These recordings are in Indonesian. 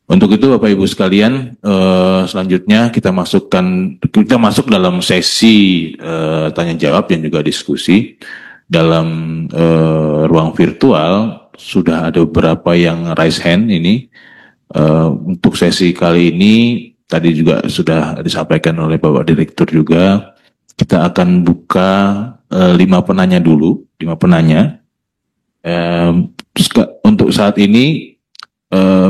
Untuk itu Bapak Ibu sekalian, selanjutnya kita masuk dalam sesi tanya jawab dan juga diskusi. Dalam ruang virtual sudah ada beberapa yang raise hand ini. Untuk sesi kali ini tadi juga sudah disampaikan oleh Bapak Direktur juga, kita akan buka 5 penanya dulu, 5 penanya. Untuk saat ini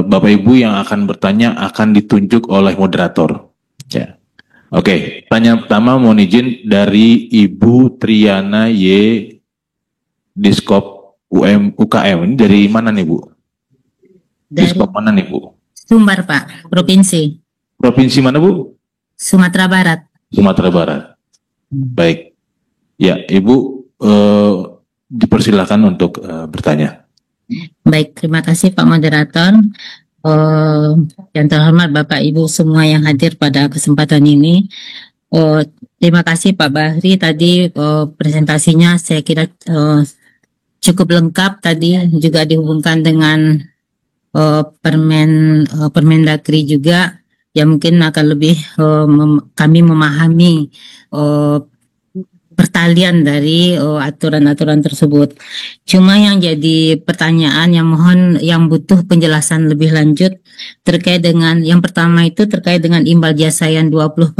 Bapak Ibu yang akan bertanya akan ditunjuk oleh moderator. Ya. Oke, pertanyaan pertama mohon izin dari Ibu Triana Y. Diskop UKM. Ini dari mana nih Bu? Diskop mana nih Bu? Sumbar Pak, provinsi. Provinsi mana Bu? Sumatera Barat. Sumatera Barat. Baik. Ya, Ibu dipersilakan untuk bertanya. Baik, terima kasih Pak Moderator. Yang terhormat Bapak Ibu semua yang hadir pada kesempatan ini. Terima kasih Pak Bahri tadi presentasinya saya kira cukup lengkap tadi, juga dihubungkan dengan Permendagri juga yang mungkin akan lebih kami memahami pertalian dari aturan-aturan tersebut. Cuma yang jadi pertanyaan yang butuh penjelasan lebih lanjut terkait dengan yang pertama itu terkait dengan imbal jasa yang 20%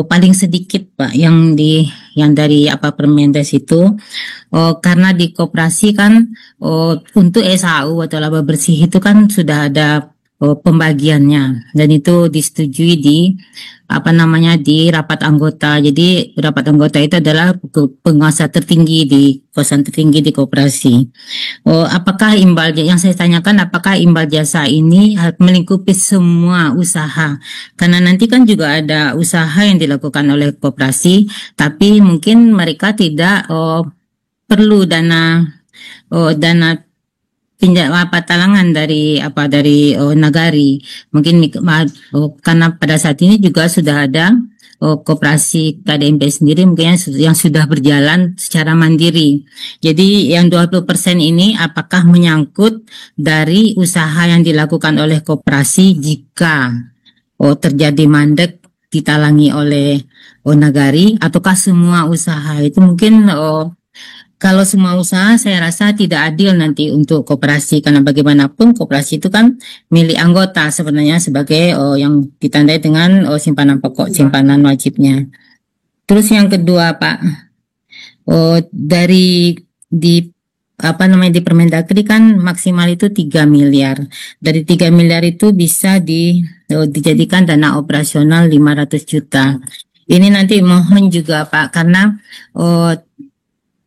paling sedikit Pak yang dari Permendes itu karena di koperasi kan untuk SAU atau laba bersih itu kan sudah ada pembagiannya dan itu disetujui di di rapat anggota. Jadi rapat anggota itu adalah penguasa tertinggi kekuasaan tertinggi di koperasi. Apakah yang saya tanyakan apakah imbal jasa ini melingkupi semua usaha? Karena nanti kan juga ada usaha yang dilakukan oleh koperasi, tapi mungkin mereka tidak perlu dana talangan dari Nagari. Mungkin karena pada saat ini juga sudah ada koperasi KDMP sendiri mungkin yang sudah berjalan secara mandiri. Jadi yang 20% ini apakah menyangkut dari usaha yang dilakukan oleh koperasi jika terjadi mandek ditalangi oleh Nagari, ataukah semua usaha itu mungkin kalau semua usaha saya rasa tidak adil nanti untuk koperasi karena bagaimanapun koperasi itu kan milik anggota sebenarnya sebagai yang ditandai dengan simpanan pokok, simpanan wajibnya. Terus yang kedua Pak, di Permendagri kan maksimal itu 3 miliar. Dari 3 miliar itu bisa dijadikan dana operasional 500 juta. Ini nanti mohon juga Pak karena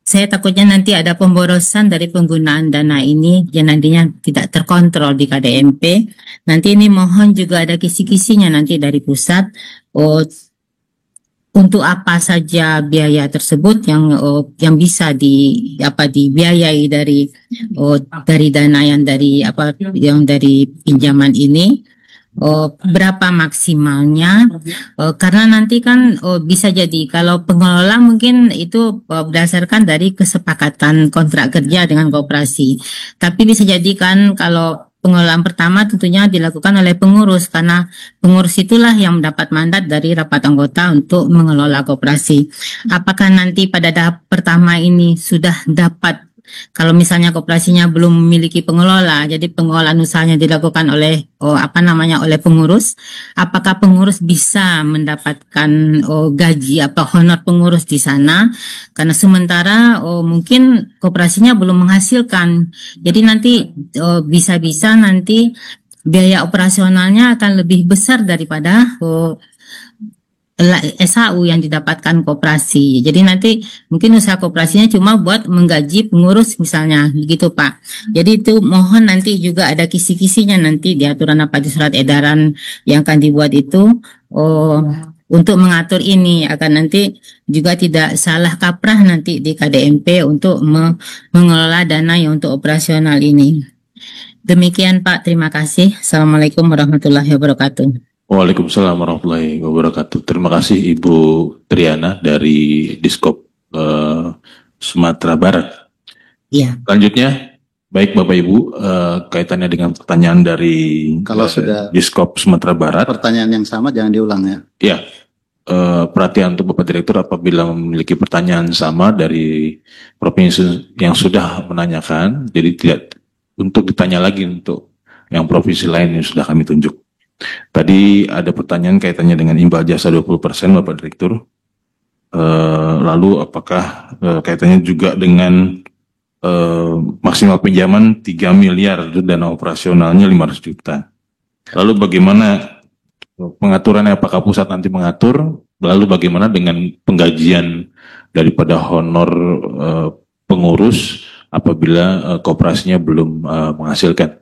saya takutnya nanti ada pemborosan dari penggunaan dana ini yang nantinya tidak terkontrol di KDMP. Nanti ini mohon juga ada kisi-kisinya nanti dari pusat untuk apa saja biaya tersebut yang bisa dibiayai dari dana yang dari pinjaman ini. Berapa maksimalnya karena nanti kan bisa jadi kalau pengelola mungkin itu berdasarkan dari kesepakatan kontrak kerja dengan koperasi, tapi bisa jadi kan kalau pengelolaan pertama tentunya dilakukan oleh pengurus karena pengurus itulah yang mendapat mandat dari rapat anggota untuk mengelola koperasi. Apakah nanti pada tahap pertama ini sudah dapat, kalau misalnya koperasinya belum memiliki pengelola, jadi pengelolaan usahanya dilakukan oleh oleh pengurus, apakah pengurus bisa mendapatkan gaji atau honor pengurus di sana? Karena sementara mungkin koperasinya belum menghasilkan, jadi nanti bisa-bisa nanti biaya operasionalnya akan lebih besar daripada SHU yang didapatkan koperasi. Jadi nanti mungkin usaha koperasinya cuma buat menggaji pengurus misalnya gitu Pak. Jadi itu mohon nanti juga ada kisi-kisinya nanti di aturan di surat edaran yang akan dibuat itu untuk mengatur ini agar nanti juga tidak salah kaprah nanti di KDMP untuk mengelola dana yang untuk operasional ini. Demikian Pak, terima kasih. Assalamualaikum warahmatullahi wabarakatuh. Waalaikumsalam warahmatullahi wabarakatuh. Terima kasih Ibu Triana dari Diskop Sumatera Barat. Iya. Selanjutnya Baik Bapak Ibu, kaitannya dengan pertanyaan dari Kalau sudah Diskop Sumatera Barat. pertanyaan yang sama jangan diulang ya. Ya, perhatian untuk Bapak Direktur apabila memiliki pertanyaan sama dari provinsi yang sudah menanyakan, jadi tidak untuk ditanya lagi untuk yang provinsi lain yang sudah kami tunjuk. Tadi ada pertanyaan kaitannya dengan imbal jasa 20% Bapak Direktur. Lalu apakah kaitannya juga dengan maksimal pinjaman 3 miliar, dana operasionalnya 500 juta. Lalu bagaimana pengaturannya, apakah pusat nanti mengatur? Lalu bagaimana dengan penggajian daripada honor pengurus apabila koperasinya belum menghasilkan?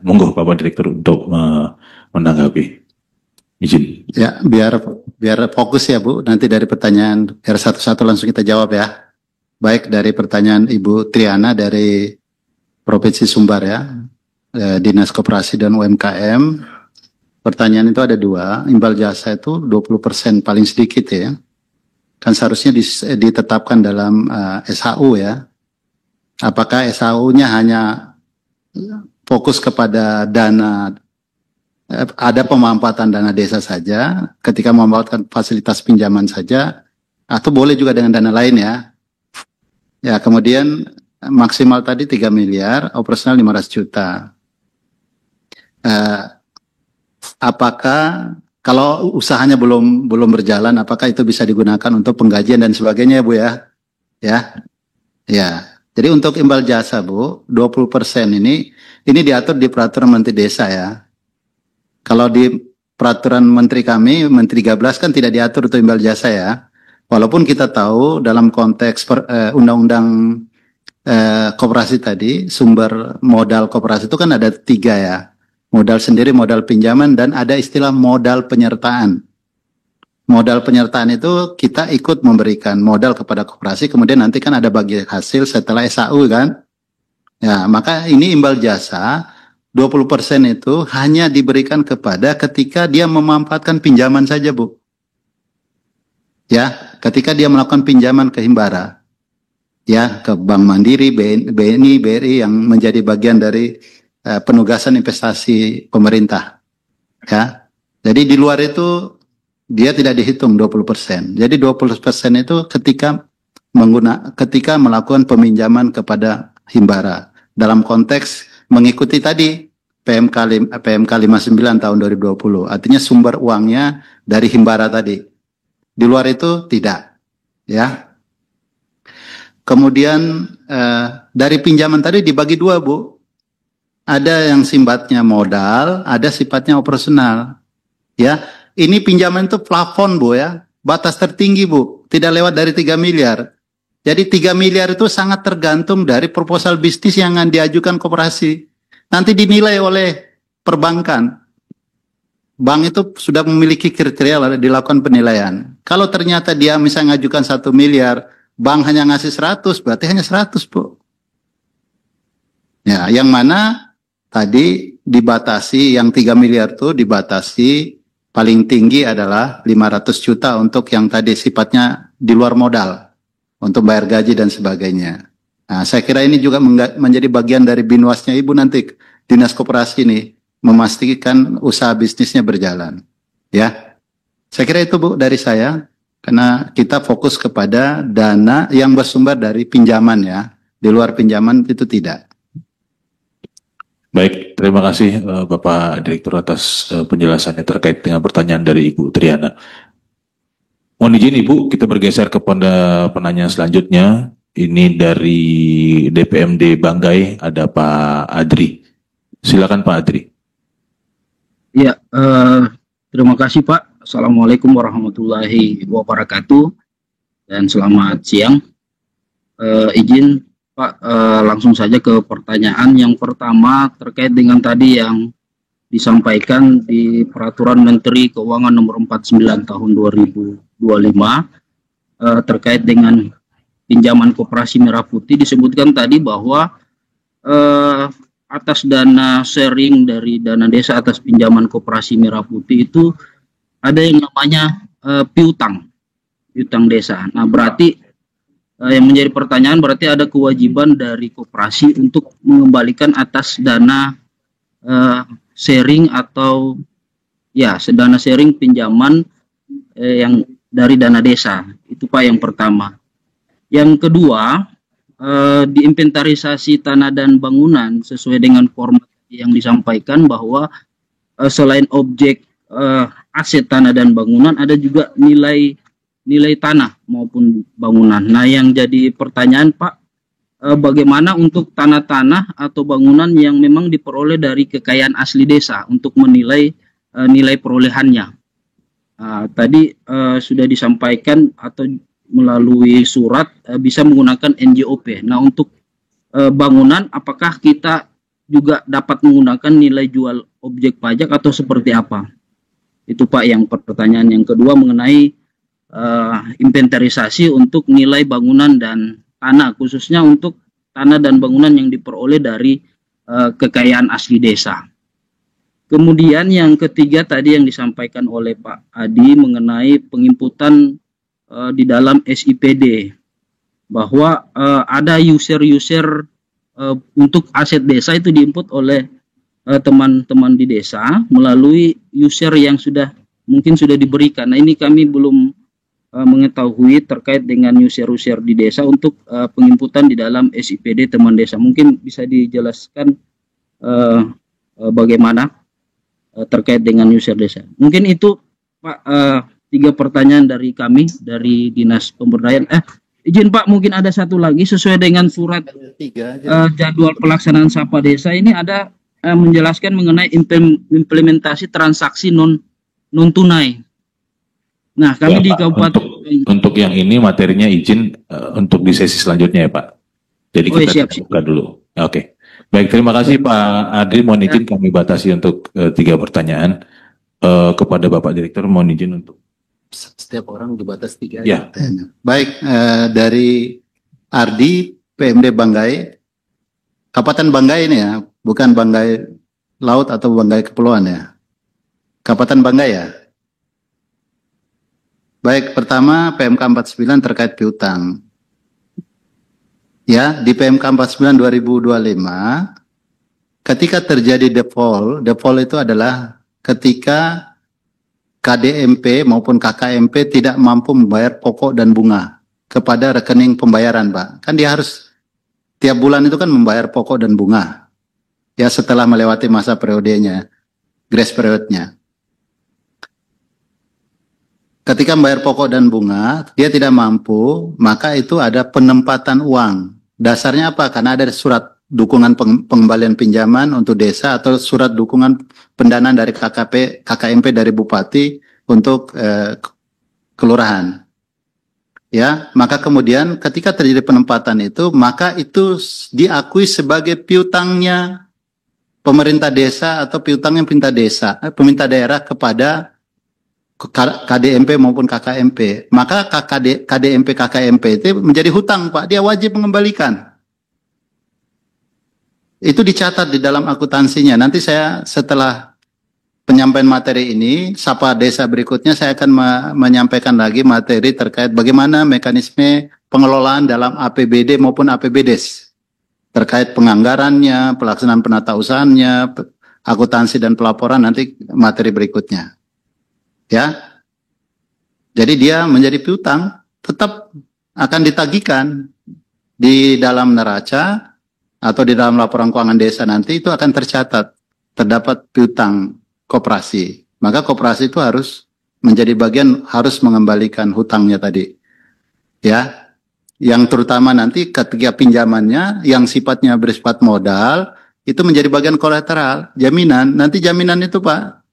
Monggo Bapak Direktur untuk menanggapi. Izin. Ya, biar fokus ya Bu. Nanti dari pertanyaan biar satu-satu langsung kita jawab ya. Baik dari pertanyaan Ibu Triana dari Provinsi Sumbar ya, Dinas Koperasi dan UMKM. Pertanyaan itu ada dua, imbal jasa itu 20% paling sedikit ya. Kan seharusnya ditetapkan dalam SHU ya. Apakah SHU-nya hanya fokus kepada dana, ada pemanfaatan dana desa saja, ketika memanfaatkan fasilitas pinjaman saja, atau boleh juga dengan dana lain ya. Ya, kemudian maksimal tadi 3 miliar, operasional 500 juta. Apakah kalau usahanya belum berjalan, apakah itu bisa digunakan untuk penggajian dan sebagainya, Bu ya? Ya. Jadi untuk imbal jasa, Bu, 20% ini diatur di peraturan Menteri Desa ya. Kalau di peraturan Menteri kami, Menteri 13 kan tidak diatur untuk imbal jasa ya. Walaupun kita tahu dalam konteks undang-undang koperasi tadi, sumber modal koperasi itu kan ada 3 ya. Modal sendiri, modal pinjaman, dan ada istilah modal penyertaan. Modal penyertaan itu kita ikut memberikan modal kepada koperasi, kemudian nanti kan ada bagi hasil setelah SHU kan. Ya, maka ini imbal jasa 20% itu hanya diberikan kepada ketika dia memanfaatkan pinjaman saja, Bu. Ya, ketika dia melakukan pinjaman ke Himbara, ya, ke Bank Mandiri, BNI, BRI yang menjadi bagian dari penugasan investasi pemerintah. Ya, jadi di luar itu dia tidak dihitung 20%. Jadi 20% itu ketika melakukan peminjaman kepada Himbara dalam konteks mengikuti tadi PMK 59 tahun 2020. Artinya sumber uangnya dari Himbara tadi. Di luar itu tidak, ya. Kemudian dari pinjaman tadi dibagi 2, Bu. Ada yang sifatnya modal, ada sifatnya operasional. Ya, ini pinjaman itu plafon, Bu ya. Batas tertinggi, Bu. Tidak lewat dari 3 miliar. Jadi 3 miliar itu sangat tergantung dari proposal bisnis yang akan diajukan koperasi. Nanti dinilai oleh perbankan. Bank itu sudah memiliki kriteria lalu dilakukan penilaian. Kalau ternyata dia misalnya ngajukan 1 miliar, bank hanya ngasih 100, berarti hanya 100, Bu. Ya, yang mana tadi dibatasi, yang 3 miliar itu dibatasi paling tinggi adalah 500 juta untuk yang tadi sifatnya di luar modal, untuk bayar gaji dan sebagainya. Nah, saya kira ini juga menjadi bagian dari binwasnya Ibu nanti, Dinas Koperasi ini, memastikan usaha bisnisnya berjalan. Ya, saya kira itu Bu dari saya, karena kita fokus kepada dana yang bersumber dari pinjaman ya, di luar pinjaman itu tidak. Baik, terima kasih Bapak Direktur atas penjelasannya terkait dengan pertanyaan dari Ibu Triana. Mohon izin Ibu, kita bergeser kepada penanya selanjutnya. Ini dari DPMD Banggai, ada Pak Adri. Silakan Pak Adri. Ya, terima kasih Pak. Assalamualaikum warahmatullahi wabarakatuh dan selamat siang. Izin Pak, langsung saja ke pertanyaan yang pertama terkait dengan tadi yang disampaikan di Peraturan Menteri Keuangan Nomor 49 Tahun 2025 terkait dengan pinjaman koperasi Merah Putih. Disebutkan tadi bahwa atas dana sharing dari dana desa atas pinjaman koperasi Merah Putih itu ada yang namanya piutang desa. Nah, berarti yang menjadi pertanyaan berarti ada kewajiban dari koperasi untuk mengembalikan atas dana sharing atau ya dana sharing pinjaman yang dari dana desa. Itu Pak yang pertama. Yang kedua, diinventarisasi tanah dan bangunan sesuai dengan format yang disampaikan bahwa selain objek aset tanah dan bangunan ada juga nilai tanah maupun bangunan. Nah, yang jadi pertanyaan Pak, bagaimana untuk tanah-tanah atau bangunan yang memang diperoleh dari kekayaan asli desa untuk menilai nilai perolehannya. Tadi sudah disampaikan atau melalui surat bisa menggunakan NJOP. Nah, untuk bangunan apakah kita juga dapat menggunakan nilai jual objek pajak atau seperti apa? Itu Pak yang pertanyaan yang kedua mengenai inventarisasi untuk nilai bangunan dan tanah, khususnya untuk tanah dan bangunan yang diperoleh dari kekayaan asli desa. Kemudian yang ketiga tadi yang disampaikan oleh Pak Adi mengenai penginputan di dalam SIPD, bahwa ada user untuk aset desa itu diinput oleh teman-teman di desa melalui user yang mungkin sudah diberikan. Nah, ini kami belum mengetahui terkait dengan user di desa untuk penginputan di dalam SIPD teman desa. Mungkin bisa dijelaskan bagaimana terkait dengan user desa. Mungkin itu Pak 3 pertanyaan dari kami dari Dinas Pemberdayaan. Izin Pak, mungkin ada satu lagi sesuai dengan surat jadwal pelaksanaan Sapa Desa ini ada menjelaskan mengenai implementasi transaksi non tunai. Nah, kami di Kabupaten untuk yang ini materinya izin untuk di sesi selanjutnya ya Pak. Jadi kita buka dulu. Oke. Baik, terima kasih Pak Adri. Mohon izin kami batasi untuk 3 pertanyaan kepada Bapak Direktur. Mohon izin untuk setiap orang dibatas 3 ya. Baik, dari Ardi PMD Banggai, Kabupaten Banggai ini ya, bukan Banggai Laut atau Banggai Kepulauan ya, Kabupaten Banggai ya. Baik, pertama PMK 49 terkait piutang. Ya, di PMK 49 2025, ketika terjadi default itu adalah ketika KDMP maupun KKMP tidak mampu membayar pokok dan bunga kepada rekening pembayaran, Pak. Kan dia harus tiap bulan itu kan membayar pokok dan bunga. Ya, setelah melewati masa periodenya, grace periodnya. Ketika membayar pokok dan bunga, dia tidak mampu, maka itu ada penempatan uang. Dasarnya apa? Karena ada surat dukungan pengembalian pinjaman untuk desa atau surat dukungan pendanaan dari KKMP dari bupati untuk kelurahan. Ya, maka kemudian ketika terjadi penempatan itu, maka itu diakui sebagai piutangnya pemerintah desa atau piutangnya pemerintah daerah kepada KDMP maupun KKMP. Maka KDMP KKMP itu menjadi hutang, Pak. Dia wajib mengembalikan. Itu dicatat di dalam akuntansinya. Nanti saya setelah penyampaian materi ini, Sapa Desa berikutnya saya akan menyampaikan lagi materi terkait bagaimana mekanisme pengelolaan dalam APBD maupun APBDes. Terkait penganggarannya, pelaksanaan penata usahanya, akuntansi dan pelaporan nanti materi berikutnya. Ya. Jadi dia menjadi piutang, tetap akan ditagihkan di dalam neraca atau di dalam laporan keuangan desa nanti itu akan tercatat terdapat piutang koperasi. Maka koperasi itu harus menjadi bagian harus mengembalikan hutangnya tadi. Ya. Yang terutama nanti ketika pinjamannya yang sifatnya bersifat modal itu menjadi bagian kolateral, jaminan. Nanti jaminan itu Pak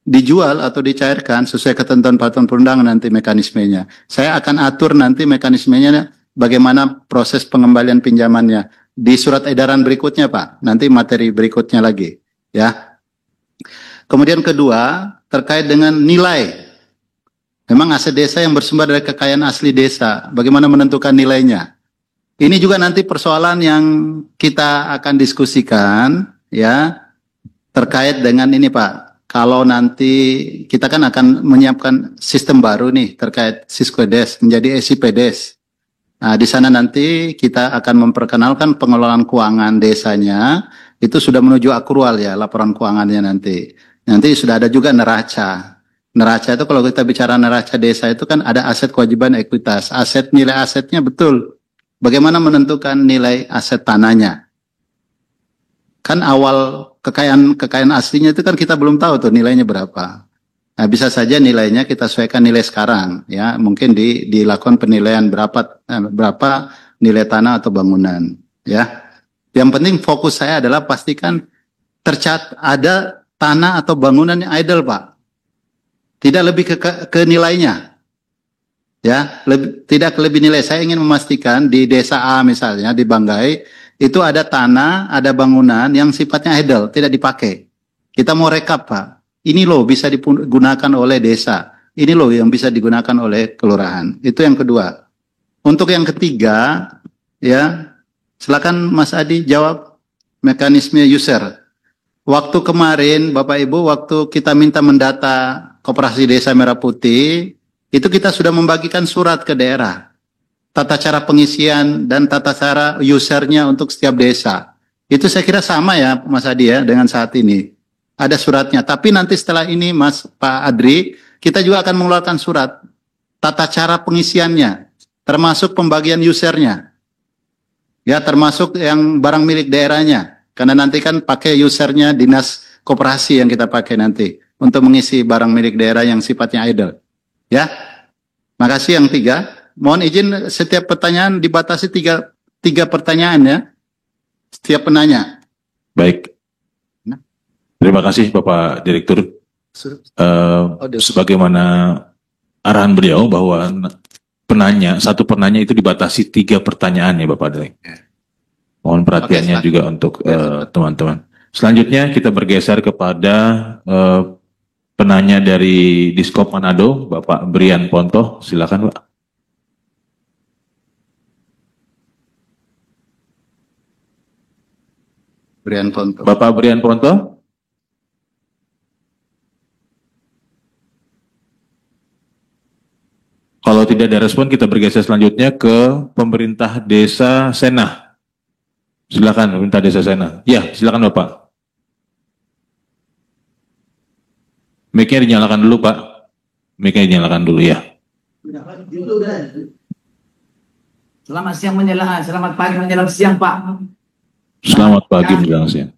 dijual atau dicairkan sesuai ketentuan peraturan perundangan nanti mekanismenya. Saya akan atur nanti mekanismenya bagaimana proses pengembalian pinjamannya di surat edaran berikutnya Pak. Nanti materi berikutnya lagi ya. Kemudian kedua terkait dengan nilai. Memang aset desa yang bersumber dari kekayaan asli desa. Bagaimana menentukan nilainya? Ini juga nanti persoalan yang kita akan diskusikan ya terkait dengan ini Pak. Kalau nanti kita kan akan menyiapkan sistem baru nih terkait Siskuedes menjadi SIPDes. Nah, di sana nanti kita akan memperkenalkan pengelolaan keuangan desanya, itu sudah menuju akrual ya, laporan keuangannya nanti. Nanti sudah ada juga neraca. Neraca itu kalau kita bicara neraca desa itu kan ada aset kewajiban ekuitas. Aset nilai asetnya betul. Bagaimana menentukan nilai aset tanahnya? Kan awal kekayaan aslinya itu kan kita belum tahu tuh nilainya berapa. Nah, bisa saja nilainya kita sesuaikan nilai sekarang, ya. Mungkin dilakukan penilaian berapa nilai tanah atau bangunan, ya. Yang penting fokus saya adalah pastikan ada tanah atau bangunan yang idle, Pak. Tidak lebih ke nilainya, ya. Tidak lebih nilai. Saya ingin memastikan di desa A misalnya di Banggai itu ada tanah, ada bangunan yang sifatnya idle, tidak dipakai. Kita mau rekap, Pak. Ini loh bisa digunakan oleh desa. Ini loh yang bisa digunakan oleh kelurahan. Itu yang kedua. Untuk yang ketiga, ya, silakan Mas Adi jawab mekanisme user. Waktu kemarin, Bapak Ibu, waktu kita minta mendata Koperasi Desa Merah Putih, itu kita sudah membagikan surat ke daerah. Tata cara pengisian dan tata cara usernya untuk setiap desa. Itu saya kira sama ya, Mas Adi ya, dengan saat ini. Ada suratnya. Tapi nanti setelah ini, Pak Adri, kita juga akan mengeluarkan surat tata cara pengisiannya, termasuk pembagian usernya. Ya, termasuk yang barang milik daerahnya. Karena nanti kan pakai usernya dinas koperasi yang kita pakai nanti untuk mengisi barang milik daerah yang sifatnya idle. Ya, makasih yang 3. Mohon izin setiap pertanyaan dibatasi tiga pertanyaan ya, setiap penanya. Baik. Terima kasih Bapak Direktur. Sebagaimana arahan beliau bahwa satu penanya itu dibatasi 3 pertanyaan ya Bapak Direktur. Mohon perhatiannya juga untuk teman-teman. Selanjutnya kita bergeser kepada penanya dari Diskop Manado, Bapak Brian Ponto. Silakan Pak. Brian Ponto. Bapak Brian Ponto. Kalau tidak ada respon, kita bergeser selanjutnya ke pemerintah desa Senah. Silakan pemerintah desa Senah. Ya, silakan Bapak. Mic-nya dinyalakan dulu Pak. Mic-nya dinyalakan dulu ya. Selamat siang selamat pagi menjelang siang Pak. Selamat pagi menjelang siang.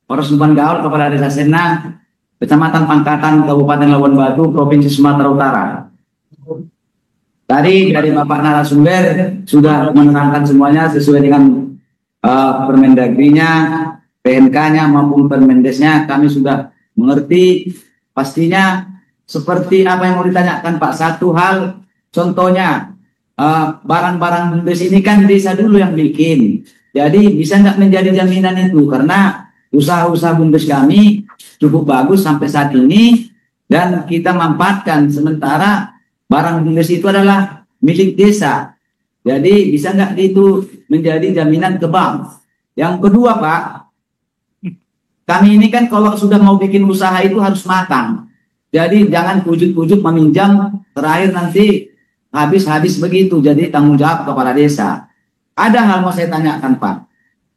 Orosumpan Gaul Kepala Desa Senah, Kecamatan Pangkatan, Kabupaten Labuan Batu, Provinsi Sumatera Utara. Tadi dari Bapak narasumber sudah menerangkan semuanya sesuai dengan Permendagrinya, PNK-nya maupun Permendesnya. Kami sudah mengerti. Pastinya seperti apa yang mau ditanyakan Pak. Satu hal, contohnya barang-barang bumdes ini kan desa dulu yang bikin. Jadi bisa nggak menjadi jaminan itu? Karena usaha-usaha bumdes kami cukup bagus sampai saat ini dan kita manfaatkan, sementara barang bumdes itu adalah milik desa. Jadi bisa nggak itu menjadi jaminan ke bank? Yang kedua Pak, kami ini kan kalau sudah mau bikin usaha itu harus matang. Jadi jangan ujuk-ujuk meminjam, terakhir nanti habis-habis begitu. Jadi tanggung jawab kepala desa. Ada hal mau saya tanyakan Pak,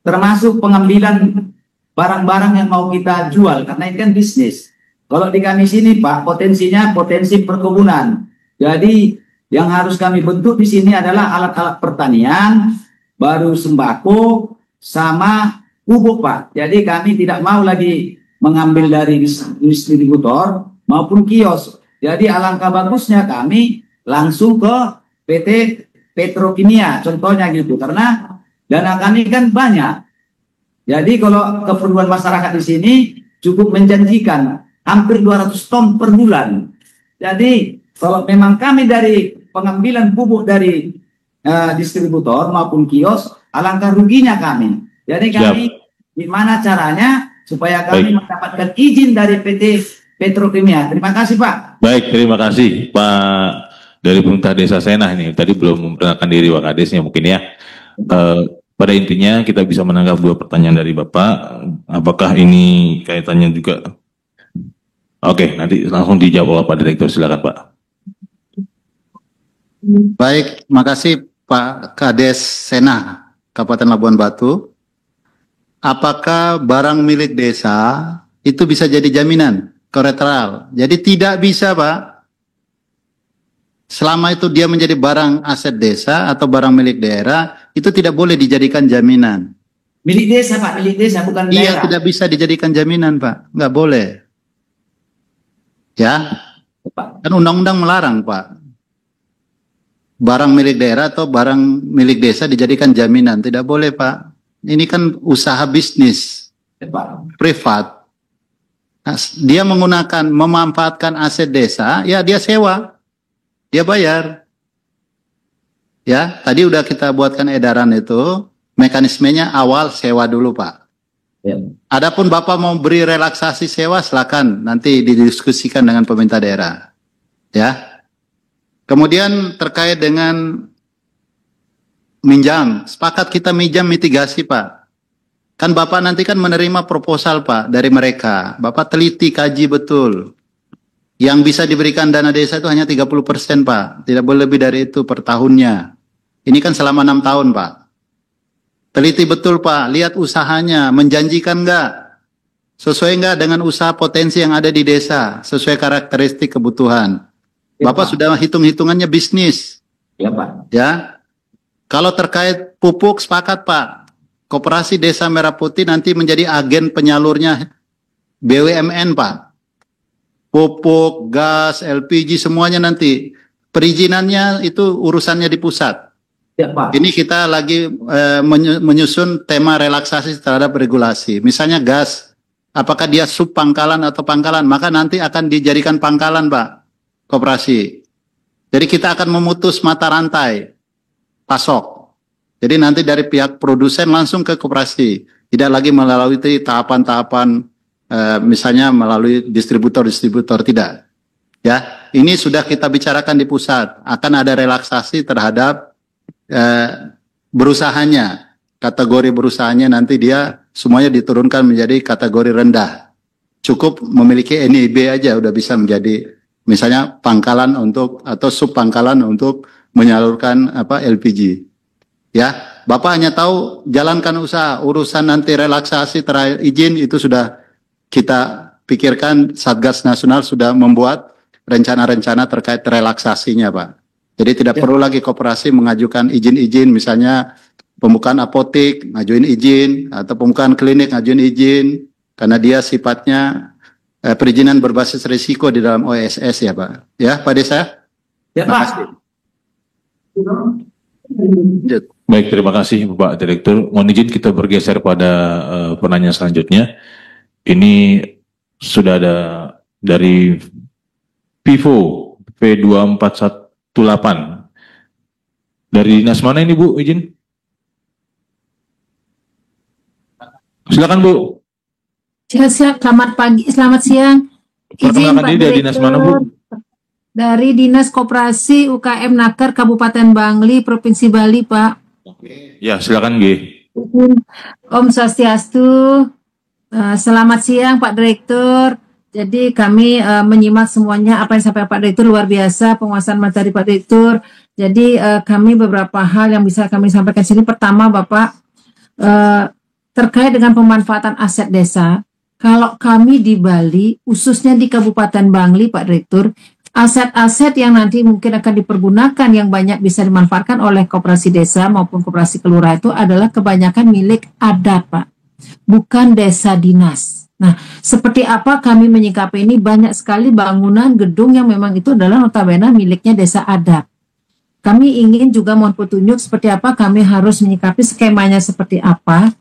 termasuk pengambilan barang-barang yang mau kita jual, karena ini kan bisnis. Kalau di kami sini Pak, potensinya potensi perkebunan. Jadi yang harus kami bentuk di sini adalah alat-alat pertanian, baru sembako, sama pupuk Pak. Jadi kami tidak mau lagi mengambil dari distributor maupun kios. Jadi alangkah bagusnya kami langsung ke PT Petrokimia, contohnya gitu. Karena dana kami kan banyak. Jadi kalau keperluan masyarakat di sini cukup menjanjikan, hampir 200 ton per bulan. Jadi kalau memang kami dari pengambilan pupuk dari distributor maupun kios, alangkah ruginya kami. Jadi kami gimana caranya supaya kami mendapatkan izin dari PT Petrokimia. Terima kasih Pak. Baik, terima kasih Pak dari pemerintah desa Senah ini. Tadi belum memperkenalkan diri Wakadesnya mungkin ya. Pada intinya kita bisa menangkap 2 pertanyaan dari Bapak. Apakah ini kaitannya juga? Oke, nanti langsung dijawab oleh Pak Direktur. Silakan Pak. Baik, makasih Pak Kades Sena, Kabupaten Labuan Batu, apakah barang milik desa itu bisa jadi jaminan kolateral? Jadi tidak bisa, Pak. Selama itu dia menjadi barang aset desa atau barang milik daerah, itu tidak boleh dijadikan jaminan. Milik desa, Pak, milik desa, bukan Iya, daerah. tidak bisa dijadikan jaminan, Pak. Nggak boleh. Ya, Pak. kan undang-undang melarang, Pak. Barang milik daerah atau barang milik desa dijadikan jaminan. Tidak boleh, Pak. Ini kan usaha bisnis Ya, Pak. privat. Nah, dia menggunakan, memanfaatkan aset desa, ya dia sewa. Dia bayar. Ya, tadi udah kita buatkan edaran itu, mekanismenya awal sewa dulu, Pak. Ya. Adapun Bapak mau beri relaksasi sewa, silakan nanti didiskusikan dengan pemerintah daerah. Ya. Kemudian terkait dengan minjam, sepakat kita minjam mitigasi, Pak. Kan Bapak nanti kan menerima proposal, Pak, dari mereka. Bapak teliti, kaji betul. Yang bisa diberikan dana desa itu hanya 30%, Pak. Tidak boleh lebih dari itu per tahunnya. Ini kan selama 6 tahun, Pak. Teliti betul, Pak. Lihat usahanya, menjanjikan nggak? Sesuai nggak dengan usaha potensi yang ada di desa? Sesuai karakteristik kebutuhan. Ya, Bapak Pak. sudah hitung-hitungannya bisnis. Ya, Pak. Ya. Kalau terkait pupuk, sepakat, Pak. Koperasi Desa Merah Putih nanti menjadi agen penyalurnya BUMN, Pak. Pupuk, gas, LPG, semuanya nanti. Perizinannya itu urusannya di pusat. Ya, Pak. Ini kita lagi menyusun tema relaksasi terhadap regulasi. Misalnya gas, apakah dia sub pangkalan atau pangkalan, maka nanti akan dijadikan pangkalan, Pak, koperasi. Jadi kita akan memutus mata rantai pasok. Jadi nanti dari pihak produsen langsung ke koperasi. Tidak lagi melalui tahapan-tahapan misalnya melalui distributor-distributor, tidak. Ya, ini sudah kita bicarakan di pusat. Akan ada relaksasi terhadap berusahanya. Kategori berusahanya nanti dia semuanya diturunkan menjadi kategori rendah. Cukup memiliki NIB aja udah bisa menjadi misalnya pangkalan untuk atau sub pangkalan untuk menyalurkan LPG. Ya, Bapak hanya tahu jalankan usaha, urusan nanti relaksasi terakhir izin itu sudah kita pikirkan. Satgas Nasional sudah membuat rencana-rencana terkait relaksasinya, Pak. Jadi tidak perlu lagi koperasi mengajukan izin-izin, misalnya pembukaan apotek, ngajuin izin, atau pembukaan klinik, ngajuin izin, karena dia sifatnya perizinan berbasis risiko di dalam OSS, ya, Pak. Ya, Pak Desa? Ya, Pak. Baik, terima kasih Bapak Direktur. Mohon izin kita bergeser pada penanya selanjutnya. Ini sudah ada dari Vivo P2418. Dari dinas mana ini, Bu? Izin. Silakan, Bu. Siap, selamat pagi, selamat siang. Perkenalkan diri dari dinas mana, Bu? Dari Dinas Koperasi UKM Naker Kabupaten Bangli, Provinsi Bali, Pak. Ya, silakan, G. Om Swastiastu. Selamat siang, Pak Direktur. Jadi kami menyimak semuanya apa yang sampai Pak Direktur, luar biasa penguasaan materi Pak Direktur. Jadi kami beberapa hal yang bisa kami sampaikan sini. Pertama, Bapak, terkait dengan pemanfaatan aset desa. Kalau kami di Bali, khususnya di Kabupaten Bangli, Pak Direktur, aset-aset yang nanti mungkin akan dipergunakan yang banyak bisa dimanfaatkan oleh koperasi desa maupun koperasi kelurahan itu adalah kebanyakan milik adat, Pak. Bukan desa dinas. Nah, seperti apa kami menyikapi ini? Banyak sekali bangunan gedung yang memang itu adalah notabene miliknya desa adat. Kami ingin juga mohon petunjuk seperti apa kami harus menyikapi, skemanya seperti apa.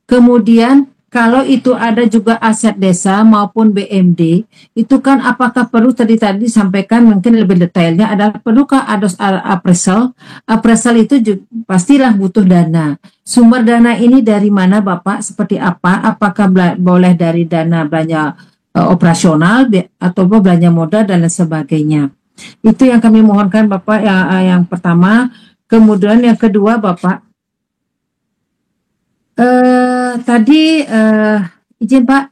Kemudian kalau itu ada juga aset desa maupun BMD, itu kan apakah perlu tadi disampaikan mungkin lebih detailnya, ada perlukah ada appraisal? Appraisal itu juga, pastilah butuh dana. Sumber dana ini dari mana, Bapak? Seperti apa? Apakah boleh dari dana belanja operasional atau belanja modal dan lain sebagainya? Itu yang kami mohonkan, Bapak, yang pertama. Kemudian yang kedua, Bapak, tadi izin Pak,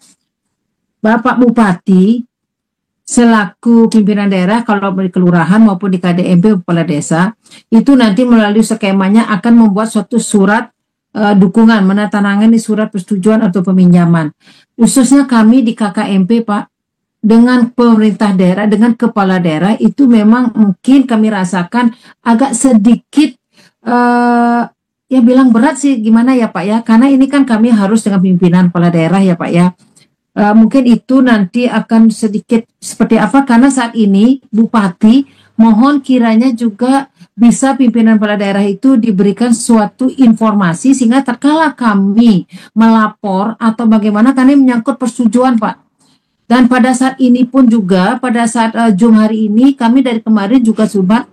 Bapak Bupati selaku pimpinan daerah kalau di kelurahan maupun di KDMP kepala desa itu nanti melalui skemanya akan membuat suatu surat dukungan, menandatangani surat persetujuan atau peminjaman. Khususnya kami di KKMP Pak, dengan pemerintah daerah, dengan kepala daerah itu memang mungkin kami rasakan agak sedikit ya bilang berat sih gimana ya Pak ya, karena ini kan kami harus dengan pimpinan kepala daerah ya Pak ya. Mungkin itu nanti akan sedikit seperti apa, karena saat ini Bupati mohon kiranya juga bisa pimpinan kepala daerah itu diberikan suatu informasi sehingga terkala kami melapor atau bagaimana, karena menyangkut persetujuan Pak. Dan pada saat ini pun juga pada saat Jum hari ini kami dari kemarin juga sudah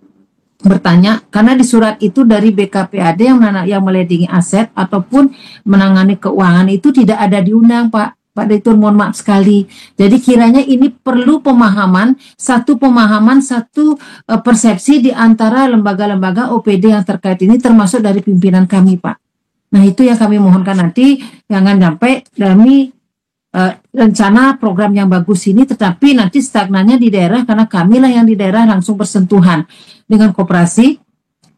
bertanya, karena di surat itu dari BKPAD yang meledingi aset ataupun menangani keuangan itu tidak ada diundang Pak Direktur, mohon maaf sekali. Jadi kiranya ini perlu satu persepsi di antara lembaga-lembaga OPD yang terkait ini termasuk dari pimpinan kami Pak. Nah itu yang kami mohonkan nanti, jangan sampai kami rencana program yang bagus ini tetapi nanti stagnannya di daerah, karena kamilah yang di daerah langsung bersentuhan dengan koperasi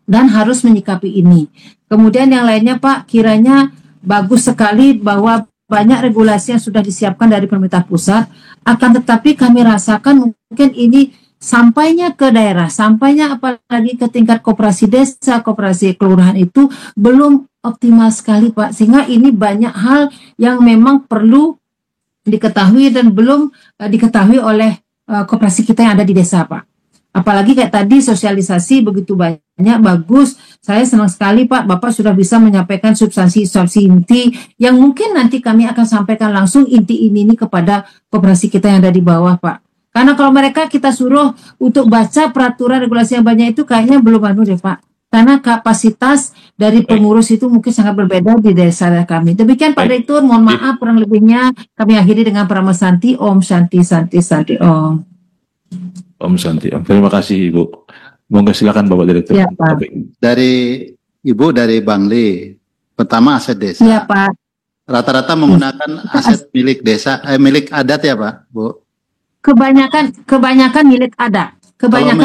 dan harus menyikapi ini. Kemudian yang lainnya Pak, kiranya bagus sekali bahwa banyak regulasi yang sudah disiapkan dari pemerintah pusat, akan tetapi kami rasakan mungkin ini sampainya ke daerah, sampainya apalagi ke tingkat koperasi desa, koperasi kelurahan itu belum optimal sekali Pak, sehingga ini banyak hal yang memang perlu diketahui dan belum diketahui oleh koperasi kita yang ada di desa Pak. Apalagi kayak tadi sosialisasi begitu banyak, bagus. Saya senang sekali Pak, Bapak sudah bisa menyampaikan substansi inti yang mungkin nanti kami akan sampaikan langsung inti ini kepada koperasi kita yang ada di bawah Pak. Karena kalau mereka kita suruh untuk baca peraturan regulasi yang banyak itu kayaknya belum deh Pak. Karena kapasitas dari pengurus itu mungkin sangat berbeda di desa kami. Demikian Pak Direktur, mohon maaf kurang lebihnya kami akhiri dengan Pramasanti. Om Shanti Santi Santi Om. Om Santi. Terima kasih Ibu. Monggo silakan Bapak Direktur. Ya, Pak. Dari Ibu dari Bangli, pertama aset desa. Iya Pak. Rata-rata menggunakan aset milik desa, milik adat ya Pak, Bu? Kebanyakan milik adat.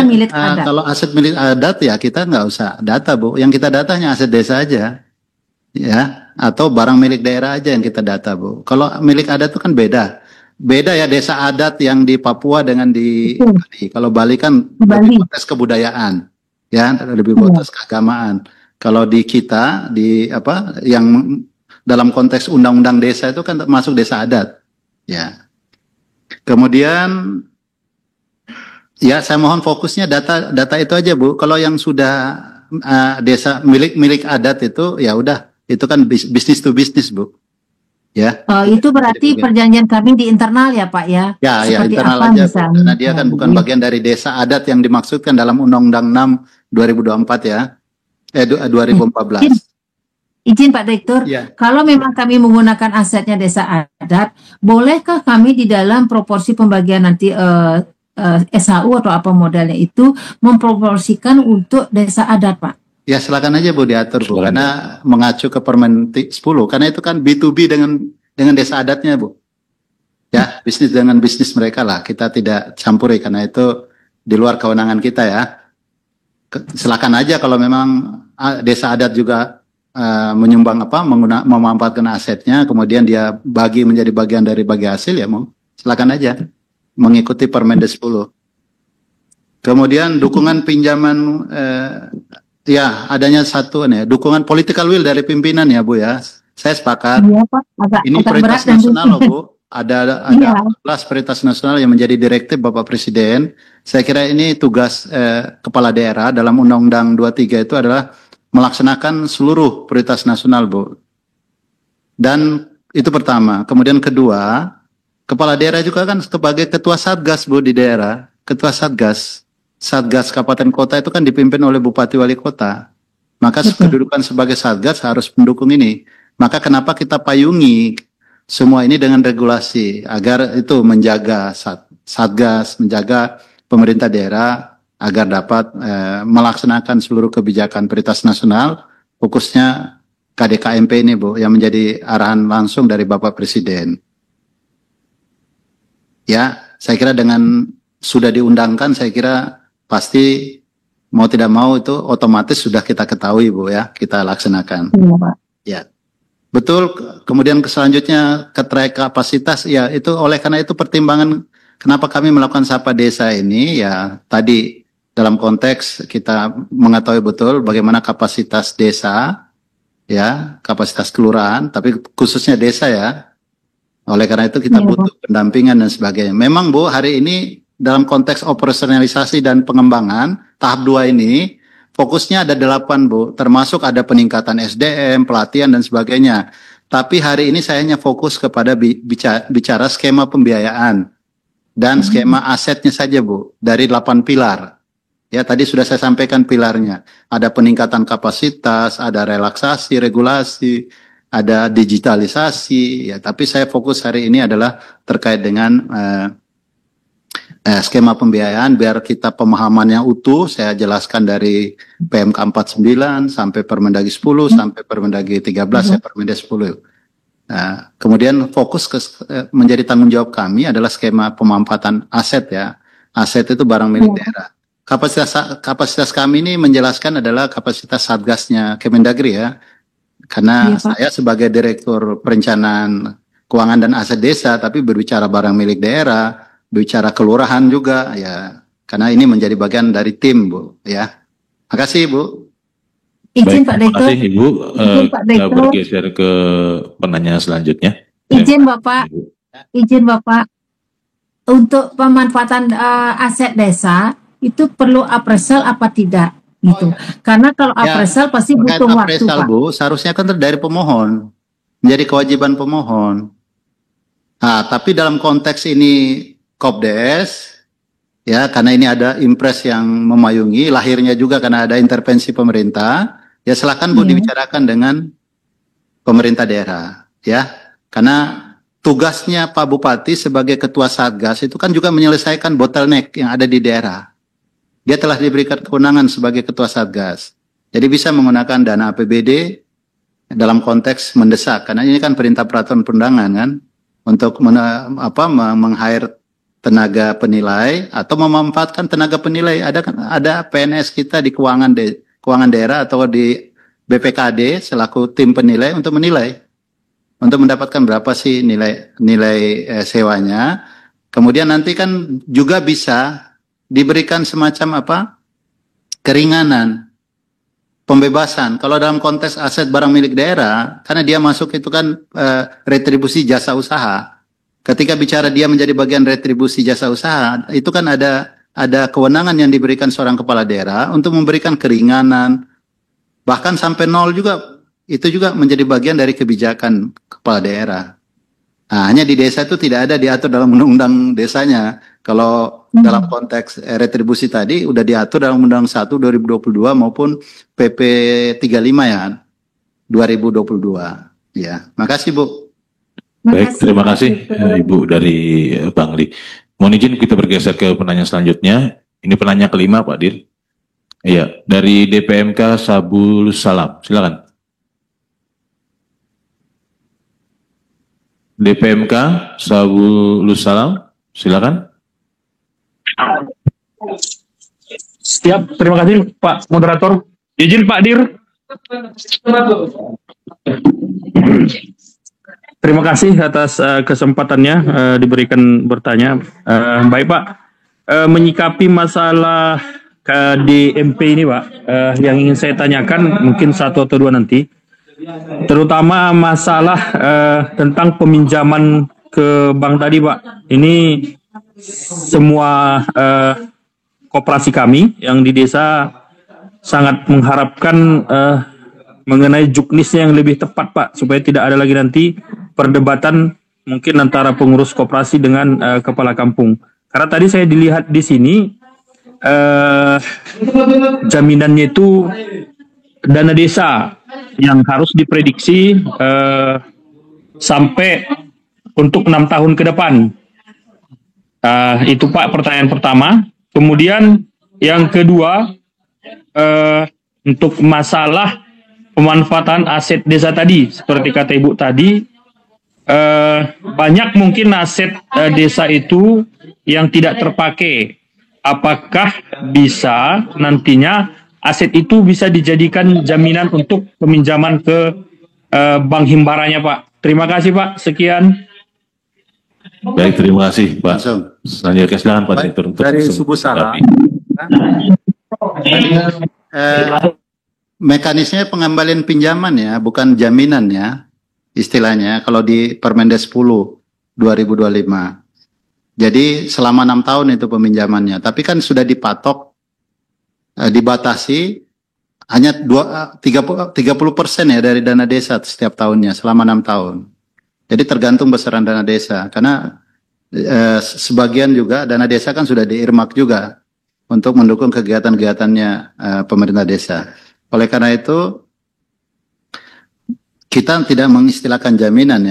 Milik adat. Kalau aset milik adat ya kita nggak usah data Bu. Yang kita data hanya aset desa aja, ya. Atau barang milik daerah aja yang kita data Bu. Kalau milik adat itu kan beda. Beda ya desa adat yang di Papua dengan di Bali. Kalau Bali kan lebih konteks kebudayaan, ya, lebih konteks keagamaan. Kalau di kita yang dalam konteks undang-undang desa itu kan masuk desa adat, ya. Kemudian, ya saya mohon fokusnya data itu aja Bu. Kalau yang sudah desa milik adat itu ya udah itu kan bisnis to bisnis Bu. Ya. Itu berarti perjanjian kami di internal ya Pak ya? Ya, seperti internal apa aja. misalnya? Karena dia kan bukan bagian dari desa adat yang dimaksudkan dalam Undang-Undang 6 2024 ya. 2014. Izin Pak Direktur, Ya. kalau memang kami menggunakan asetnya desa adat, bolehkah kami di dalam proporsi pembagian nanti SHU atau apa modelnya itu memproporsikan untuk desa adat Pak? Ya silakan aja Bu diatur Bu, karena mengacu ke Permen 10, karena itu kan B2B dengan desa adatnya Bu. Ya, bisnis dengan bisnis mereka lah, kita tidak campuri karena itu di luar kewenangan kita ya. Silakan aja kalau memang desa adat juga menyumbang memanfaatkan asetnya, kemudian dia bagi menjadi bagian dari bagi hasil ya mau silakan aja mengikuti Permen 10. Kemudian dukungan pinjaman ya adanya satu dukungan political will dari pimpinan ya Bu ya. Saya sepakat. Iya, Pak. Ini prioritas nasional loh Bu. Ada 11 prioritas nasional yang menjadi direktif Bapak Presiden. Saya kira ini tugas kepala daerah dalam Undang-Undang 23 itu adalah melaksanakan seluruh prioritas nasional Bu. Dan itu pertama. Kemudian kedua, kepala daerah juga kan sebagai ketua satgas Bu di daerah. Ketua satgas kabupaten kota itu kan dipimpin oleh bupati wali kota. Maka kedudukan sebagai satgas harus mendukung ini. Maka kenapa kita payungi semua ini dengan regulasi agar itu menjaga satgas, menjaga pemerintah daerah agar dapat melaksanakan seluruh kebijakan prioritas nasional, fokusnya KDKMP ini Bu, yang menjadi arahan langsung dari Bapak Presiden. Ya, saya kira dengan sudah diundangkan, saya kira pasti mau tidak mau itu otomatis sudah kita ketahui Bu ya, kita laksanakan. Iya, Pak. Ya, betul. Kemudian selanjutnya terkait kapasitas, ya itu oleh karena itu pertimbangan kenapa kami melakukan Sapa Desa ini, ya tadi dalam konteks kita mengetahui betul bagaimana kapasitas desa, ya kapasitas kelurahan, tapi khususnya desa ya. Oleh karena itu kita Iya, Bu. butuh pendampingan dan sebagainya. Memang Bu, hari ini dalam konteks operasionalisasi dan pengembangan tahap 2 ini fokusnya ada 8 Bu, termasuk ada peningkatan SDM, pelatihan dan sebagainya. Tapi hari ini saya hanya fokus kepada bicara skema pembiayaan dan skema asetnya saja Bu, dari 8 pilar. Ya, tadi sudah saya sampaikan pilarnya. Ada peningkatan kapasitas, ada relaksasi, regulasi, ada digitalisasi, ya. Tapi saya fokus hari ini adalah terkait dengan skema pembiayaan, biar kita pemahamannya utuh. Saya jelaskan dari PMK 49 sampai Permendagri 10 sampai Permendagri 13 ya, Permendag 10. Nah, kemudian fokus menjadi tanggung jawab kami adalah skema pemanfaatan aset ya. Aset itu barang milik daerah. Kapasitas kami ini menjelaskan adalah kapasitas Satgasnya Kemendagri ya. Karena saya sebagai Direktur Perencanaan Keuangan dan Aset Desa, tapi berbicara barang milik daerah, berbicara kelurahan juga, ya. Karena ini menjadi bagian dari tim, Bu, ya. Makasih, Bu. Izin Baik, Pak terima Direktur. kasih Ibu. Izin Pak Kita Direktur. bergeser ke penanya selanjutnya. Izin Bapak. Izin Bapak. Untuk pemanfaatan aset desa itu perlu appraisal apa tidak? Gitu. Karena kalau Ya, appraisal pasti terkait butuh waktu, appraisal, Pak. Bu, seharusnya kan dari pemohon. Menjadi kewajiban pemohon. Nah, tapi dalam konteks ini Kopdes, ya, karena ini ada impres yang memayungi, lahirnya juga karena ada intervensi pemerintah, ya silakan Bu dibicarakan dengan pemerintah daerah, ya. Karena tugasnya Pak Bupati sebagai ketua Satgas itu kan juga menyelesaikan bottleneck yang ada di daerah. Dia telah diberikan kewenangan sebagai ketua Satgas. Jadi bisa menggunakan dana APBD dalam konteks mendesak, karena ini kan perintah peraturan perundangan kan, untuk meng-hire tenaga penilai atau memanfaatkan tenaga penilai. Ada PNS kita di keuangan daerah atau di BPKD selaku tim penilai untuk menilai, untuk mendapatkan berapa sih nilai sewanya. Kemudian nanti kan juga bisa diberikan semacam keringanan, pembebasan. Kalau dalam konteks aset barang milik daerah, karena dia masuk itu kan retribusi jasa usaha. Ketika bicara dia menjadi bagian retribusi jasa usaha, itu kan ada kewenangan yang diberikan seorang kepala daerah untuk memberikan keringanan, bahkan sampai 0 juga, itu juga menjadi bagian dari kebijakan kepala daerah. Nah, hanya di desa itu tidak ada diatur dalam undang-undang desanya. Kalau dalam konteks retribusi tadi udah diatur dalam Undang 1 2022 maupun PP 35 ya 2022. Ya, makasih Bu. Baik, terima kasih Ibu dari Bangli. Mohon izin kita bergeser ke penanya selanjutnya. Ini penanya kelima Pak Dir. Iya, dari DPMK Sabul Salam. Silakan. DPMK Sabul Salam, silakan. Siap, terima kasih Pak Moderator. Izin Pak Dir. Terima kasih atas kesempatannya diberikan bertanya. Baik Pak, menyikapi masalah KDMP ini Pak, yang ingin saya tanyakan mungkin satu atau dua nanti, terutama masalah tentang peminjaman ke bank tadi Pak. Ini semua koperasi kami yang di desa sangat mengharapkan mengenai juknisnya yang lebih tepat Pak, supaya tidak ada lagi nanti perdebatan mungkin antara pengurus koperasi dengan kepala kampung. Karena tadi saya dilihat di sini jaminannya itu dana desa yang harus diprediksi sampai untuk 6 tahun ke depan. Itu Pak pertanyaan pertama. Kemudian yang kedua, untuk masalah pemanfaatan aset desa tadi, seperti kata Ibu tadi, banyak mungkin aset desa itu yang tidak terpakai. Apakah bisa nantinya aset itu bisa dijadikan jaminan untuk peminjaman ke bank himbaranya, Pak? Terima kasih, Pak. Sekian. Baik, terima kasih Pak. Langsung. Selanjutnya silakan Pak Direktur untuk Dari suku Salah, Mekanisme pengembalian pinjaman ya, bukan jaminan ya, istilahnya kalau di Permendes 10 2025. Jadi selama 6 tahun itu peminjamannya, tapi kan sudah dipatok, dibatasi hanya 30% ya dari dana desa setiap tahunnya selama 6 tahun. Jadi tergantung besaran dana desa, karena sebagian juga dana desa kan sudah diirmak juga untuk mendukung kegiatan-kegiatannya pemerintah desa. Oleh karena itu kita tidak mengistilahkan jaminan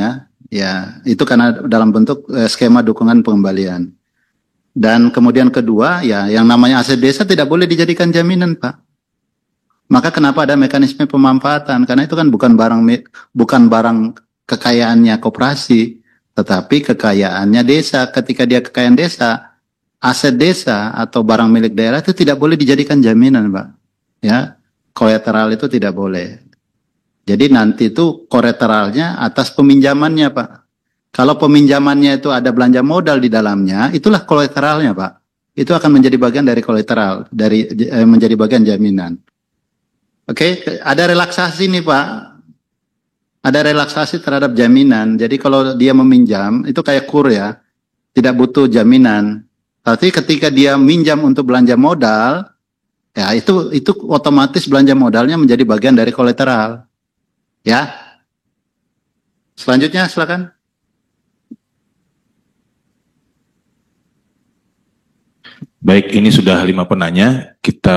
ya itu karena dalam bentuk skema dukungan pengembalian. Dan kemudian kedua ya yang namanya aset desa tidak boleh dijadikan jaminan, Pak. Maka kenapa ada mekanisme pemanfaatan? Karena itu kan bukan barang kekayaannya koperasi, tetapi kekayaannya desa. Ketika dia kekayaan desa, aset desa atau barang milik daerah itu tidak boleh dijadikan jaminan, Pak. Ya, kolateral itu tidak boleh. Jadi nanti itu kolateralnya atas peminjamannya, Pak. Kalau peminjamannya itu ada belanja modal di dalamnya, itulah kolateralnya, Pak. Itu akan menjadi bagian dari kolateral, menjadi bagian jaminan. Oke, ada relaksasi nih, Pak. Ada relaksasi terhadap jaminan. Jadi kalau dia meminjam, itu kayak kur ya, tidak butuh jaminan. Tapi ketika dia minjam untuk belanja modal, ya itu otomatis belanja modalnya menjadi bagian dari kolateral. Ya. Selanjutnya silakan. Baik, ini sudah 5 penanya. Kita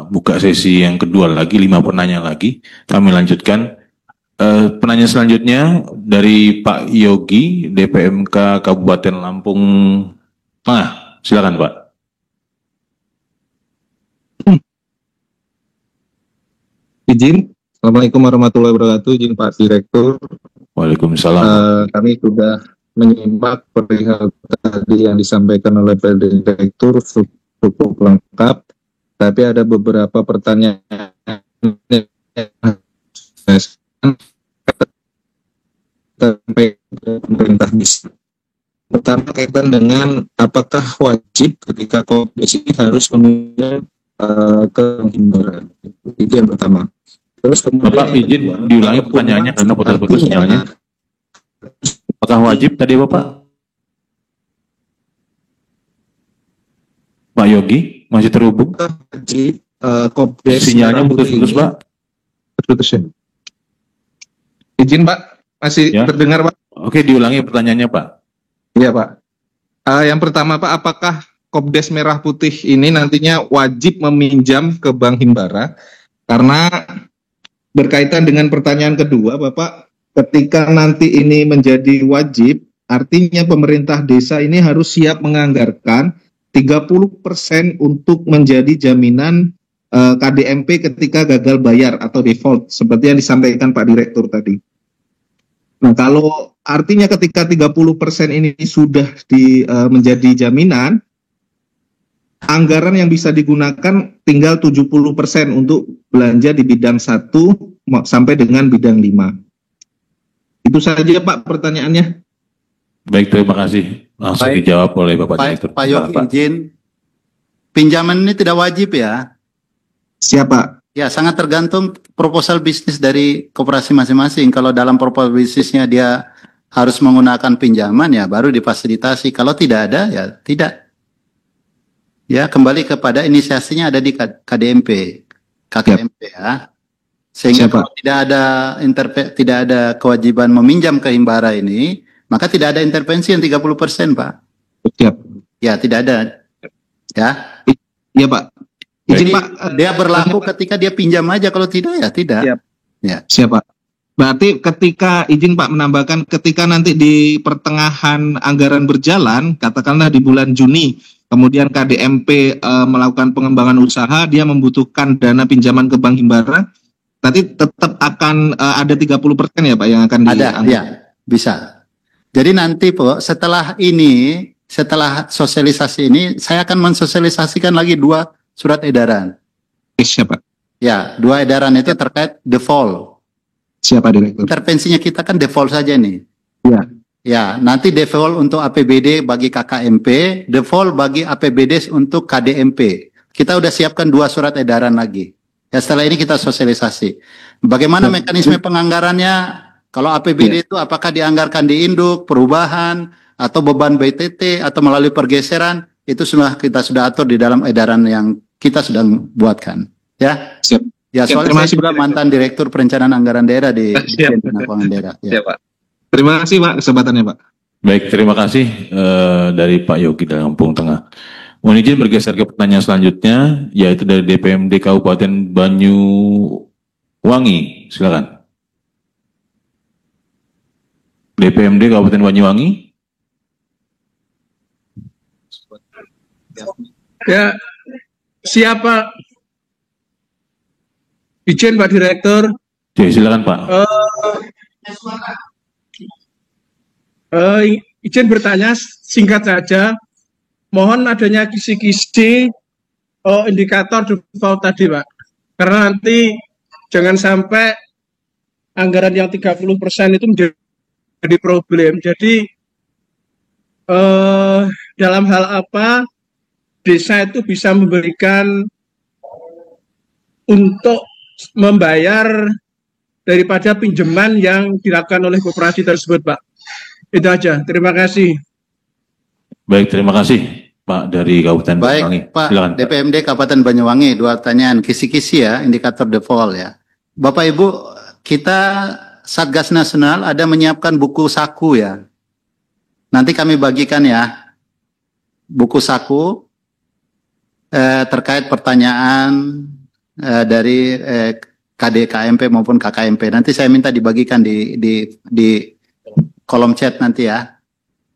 buka sesi yang kedua lagi, 5 penanya lagi. Kami lanjutkan. Penanya selanjutnya dari Pak Yogi, DPMK Kabupaten Lampung Tengah. Silakan, Pak. Izin. Assalamualaikum warahmatullahi wabarakatuh. Izin Pak Direktur. Waalaikumsalam. Kami sudah menyimak perihal tadi yang disampaikan oleh Pak Direktur cukup lengkap, tapi ada beberapa pertanyaan sampai pemerintah bisa. Pertama kaitan dengan apakah wajib ketika Kopdes ini harus meminjam ke himbaran. Itu yang pertama. Terus kemudian Bapak izin diulangi pertanyaannya karena putus-putus sinyalnya. Apakah wajib tadi Bapak? Pak Yogi masih terhubung? Wajib Kopdes Sinyalnya putus-putus, Pak. Putus ya. Izin Pak, masih Ya. terdengar Pak? Oke, diulangi pertanyaannya Pak. Iya Pak. Yang pertama Pak, apakah Kopdes Merah Putih ini nantinya wajib meminjam ke Bank Himbara? Karena berkaitan dengan pertanyaan kedua Bapak, ketika nanti ini menjadi wajib, artinya pemerintah desa ini harus siap menganggarkan 30% untuk menjadi jaminan KDMP ketika gagal bayar atau default, seperti yang disampaikan Pak Direktur tadi. Nah, kalau artinya ketika 30% ini sudah menjadi jaminan, anggaran yang bisa digunakan tinggal 70% untuk belanja di bidang 1 sampai dengan bidang 5. Itu saja Pak pertanyaannya. Baik, terima kasih. Langsung Baik. dijawab oleh Bapak Direktur. Pak Yogi izin, pinjaman ini tidak wajib ya. Siapa? Ya, sangat tergantung proposal bisnis dari koperasi masing-masing. Kalau dalam proposal bisnisnya dia harus menggunakan pinjaman ya baru difasilitasi. Kalau tidak ada ya tidak. Ya, kembali kepada inisiasinya ada di KDMP, KKMP ya. Sehingga Siapa? kalau tidak ada kewajiban meminjam ke Himbara ini, maka tidak ada intervensi yang 30%, Pak. Siap. Ya, tidak ada. Ya. Iya Pak. Izin Jadi, Pak. dia berlaku ketika dia pinjam aja, kalau tidak ya tidak. Siap. Ya. Siapa? Berarti ketika izin Pak menambahkan ketika nanti di pertengahan anggaran berjalan, katakanlah di bulan Juni, kemudian KDMP melakukan pengembangan usaha, dia membutuhkan dana pinjaman ke Bank Himbara, nanti tetap akan ada 30% ya Pak yang akan Ada, ya. Bisa. Jadi nanti Po, setelah sosialisasi ini, saya akan mensosialisasikan lagi 2 surat edaran. Siapa? Ya, 2 edaran itu terkait default. Siapa Direktur? Intervensinya kita kan default saja nih. Iya. Ya, nanti default untuk APBD bagi KKMP, default bagi APBD untuk KDMP. Kita udah siapkan 2 surat edaran lagi. Ya, setelah ini kita sosialisasi. Bagaimana mekanisme penganggarannya? Kalau APBD itu apakah dianggarkan di induk, perubahan, atau beban BTT, atau melalui pergeseran, itu kita sudah atur di dalam edaran yang kita sedang buatkan. Ya, Siap. ya soalnya saya juga mantan Direktur Perencanaan Anggaran Daerah di Dijen Penanggulangan Daerah. Ya. Siap, Pak. Terima kasih Pak kesempatannya Pak. Baik, terima kasih dari Pak Yogi dari Lampung Tengah. Mohon izin bergeser ke pertanyaan selanjutnya, yaitu dari DPMD Kabupaten Banyuwangi. Silakan. DPMD Kabupaten Banyuwangi. Ya, siapa? Izin Pak Direktur. Oke, silakan Pak. Izin bertanya singkat saja. Mohon adanya kisi-kisi indikator default tadi, Pak. Karena nanti jangan sampai anggaran yang 30% itu menjadi problem. Jadi dalam hal apa desa itu bisa memberikan untuk membayar daripada pinjaman yang dilakukan oleh koperasi tersebut, Pak. Itu aja. Terima kasih. Baik, terima kasih Pak dari Kabupaten Banyuwangi. Baik, Pak, silakan, DPMD Kabupaten Banyuwangi, 2 pertanyaan kisi-kisi ya, indikator default ya. Bapak Ibu, kita Satgas Nasional ada menyiapkan buku saku ya. Nanti kami bagikan ya, buku saku terkait pertanyaan dari KDKMP maupun KKMP. Nanti saya minta dibagikan di kolom chat nanti ya.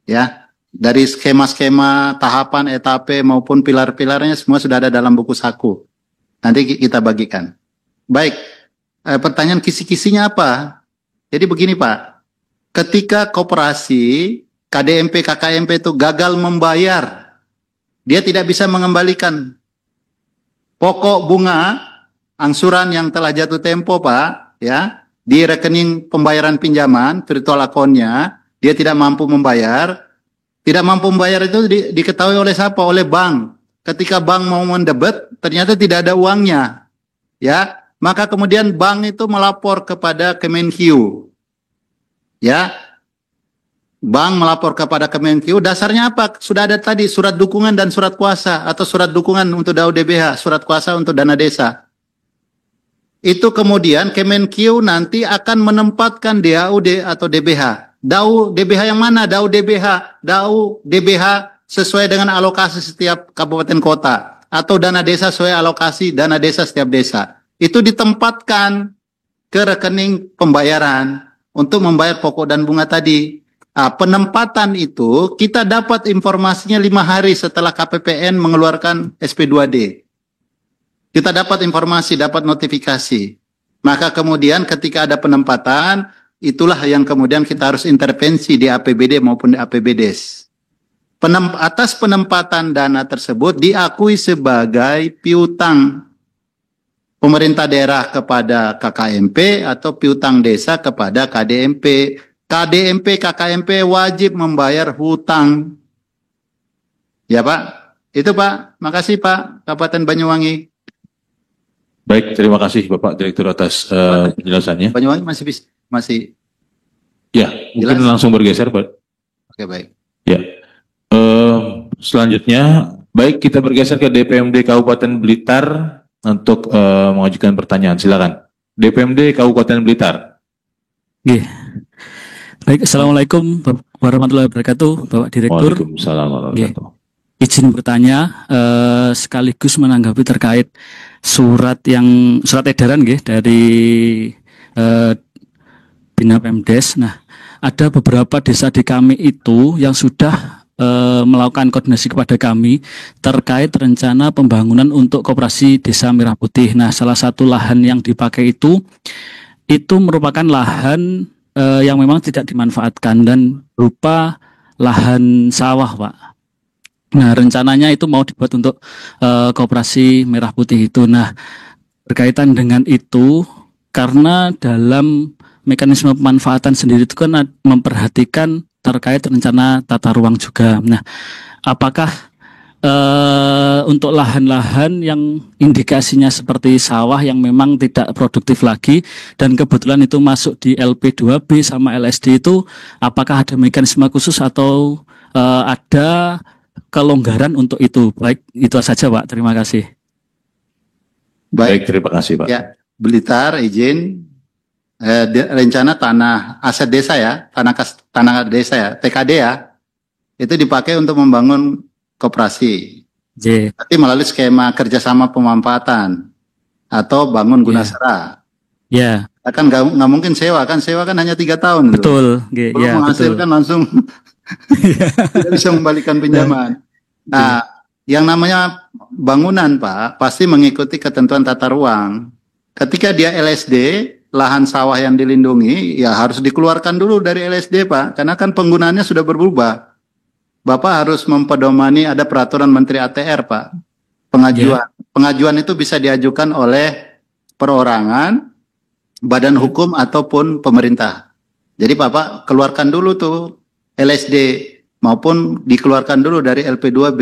Ya, dari skema-skema tahapan, etape maupun pilar-pilarnya semua sudah ada dalam buku saku. Nanti kita bagikan. Baik, pertanyaan kisi-kisinya apa? Jadi begini Pak, ketika koperasi KDMP, KKMP itu gagal membayar, dia tidak bisa mengembalikan pokok bunga angsuran yang telah jatuh tempo Pak, ya, di rekening pembayaran pinjaman virtual account-nya, dia tidak mampu membayar. Tidak mampu membayar itu diketahui oleh siapa? Oleh bank. Ketika bank mau mendebet, ternyata tidak ada uangnya, ya. Maka kemudian bank itu melapor kepada Kemenq, ya. Bank melapor kepada Kemenq, dasarnya apa? Sudah ada tadi surat dukungan dan surat kuasa, atau surat dukungan untuk DAU DBH, surat kuasa untuk dana desa. Itu kemudian Kemenq nanti akan menempatkan DAU atau DBH. DAU DBH yang mana? DAU DBH sesuai dengan alokasi setiap kabupaten kota, atau dana desa sesuai alokasi dana desa setiap desa. Itu ditempatkan ke rekening pembayaran untuk membayar pokok dan bunga tadi. Nah, penempatan itu kita dapat informasinya 5 hari setelah KPPN mengeluarkan SP2D. Kita dapat informasi, dapat notifikasi. Maka kemudian ketika ada penempatan, itulah yang kemudian kita harus intervensi di APBD maupun di APBDes. Atas penempatan dana tersebut diakui sebagai piutang pemerintah daerah kepada KKMP atau piutang desa kepada KDMP. KDMP, KKMP wajib membayar hutang. Ya Pak, itu Pak. Makasih Pak, Kabupaten Banyuwangi. Baik, terima kasih Bapak Direktur atas penjelasannya. Banyuwangi masih. Ya, mungkin jelas? langsung bergeser Pak. Oke, baik. Ya, selanjutnya, baik kita bergeser ke DPMD Kabupaten Blitar untuk mengajukan pertanyaan. Silakan. DPMD Kabupaten Blitar. Oke. Baik, Assalamualaikum warahmatullahi wabarakatuh, Bapak Direktur. Waalaikumsalam warahmatullahi wabarakatuh. Izin bertanya sekaligus menanggapi terkait surat edaran dari Bina Pemdes. Nah, ada beberapa desa di kami itu yang sudah melakukan koordinasi kepada kami terkait rencana pembangunan untuk koperasi Desa Merah Putih. Nah, salah satu lahan yang dipakai itu merupakan lahan yang memang tidak dimanfaatkan dan berupa lahan sawah, Pak. Nah, rencananya itu mau dibuat untuk koperasi merah putih itu. Nah, berkaitan dengan itu, karena dalam mekanisme pemanfaatan sendiri itu kan memperhatikan terkait rencana tata ruang juga. Nah, apakah untuk lahan-lahan yang indikasinya seperti sawah yang memang tidak produktif lagi dan kebetulan itu masuk di LP2B sama LSD itu, apakah ada mekanisme khusus atau ada kelonggaran untuk itu? Baik, itu saja Pak, terima kasih. Baik, terima kasih Pak. Ya, Blitar izin rencana tanah aset desa ya, tanah desa ya, TKD ya, itu dipakai untuk membangun koperasi. Tapi melalui skema kerjasama pemanfaatan atau bangun guna sera. Ya. Kan nggak mungkin sewa kan hanya 3 tahun. Betul. Belum menghasilkan betul. Langsung tidak bisa membalikan pinjaman. Nah, yang namanya bangunan Pak pasti mengikuti ketentuan tata ruang. Ketika dia LSD, lahan sawah yang dilindungi ya harus dikeluarkan dulu dari LSD Pak, karena kan penggunaannya sudah berubah. Bapak harus mempedomani ada peraturan Menteri ATR Pak. Pengajuan itu bisa diajukan oleh perorangan, badan hukum ataupun pemerintah. Jadi Bapak keluarkan dulu tuh LSD maupun dikeluarkan dulu dari LP2B.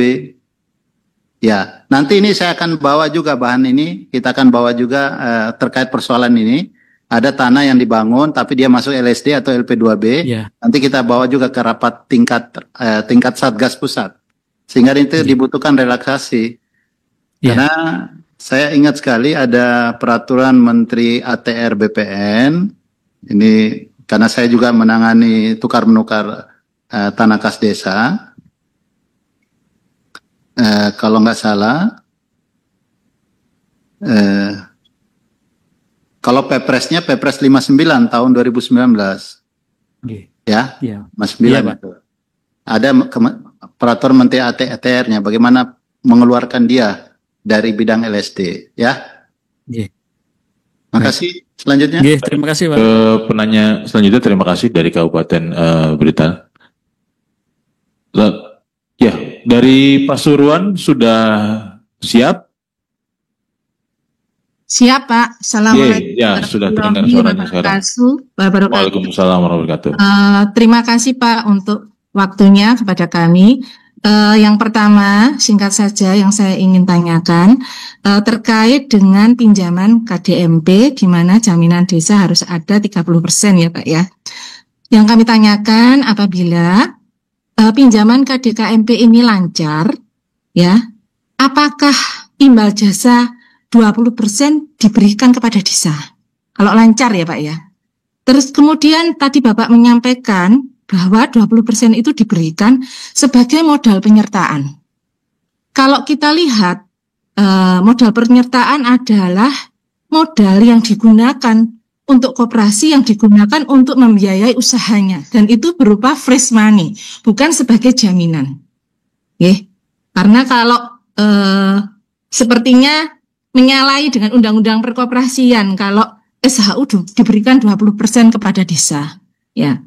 Ya, nanti ini saya akan bawa juga bahan ini, kita akan bawa juga terkait persoalan ini. Ada tanah yang dibangun tapi dia masuk LSD atau LP2B. Nanti kita bawa juga ke rapat tingkat Satgas Pusat. Sehingga itu dibutuhkan relaksasi. Karena saya ingat sekali ada peraturan Menteri ATR BPN. Ini karena saya juga menangani tukar menukar tanah kas desa. Kalau nggak salah, kalau Pepresnya Pepres 59 tahun 2019, ya, Mas 9 itu. Ada peraturan Menteri ATR-nya bagaimana mengeluarkan dia dari bidang LSD, ya. Makasih. Selanjutnya. Terima kasih Pak. Penanya selanjutnya terima kasih dari Kabupaten Blitar. Ya, dari Pasuruan sudah siap? Siap Pak. Assalamualaikum. Ya, sudah terdengar suaranya sekarang. Waalaikumsalam warahmatullahi wabarakatuh. Terima kasih Pak untuk waktunya kepada kami. Yang pertama, singkat saja yang saya ingin tanyakan terkait dengan pinjaman KDMP, di mana jaminan desa harus ada 30% ya Pak ya. Yang kami tanyakan apabila pinjaman KDKMP ini lancar, ya, apakah imbal jasa 20% diberikan kepada desa? Kalau lancar ya Pak ya. Terus kemudian tadi Bapak menyampaikan bahwa 20% itu diberikan sebagai modal penyertaan. Kalau kita lihat, modal penyertaan adalah modal yang digunakan untuk koperasi yang digunakan untuk membiayai usahanya. Dan itu berupa fresh money, bukan sebagai jaminan. Karena kalau sepertinya menyalahi dengan undang-undang perkoperasian kalau SHU diberikan 20% kepada desa. Ya.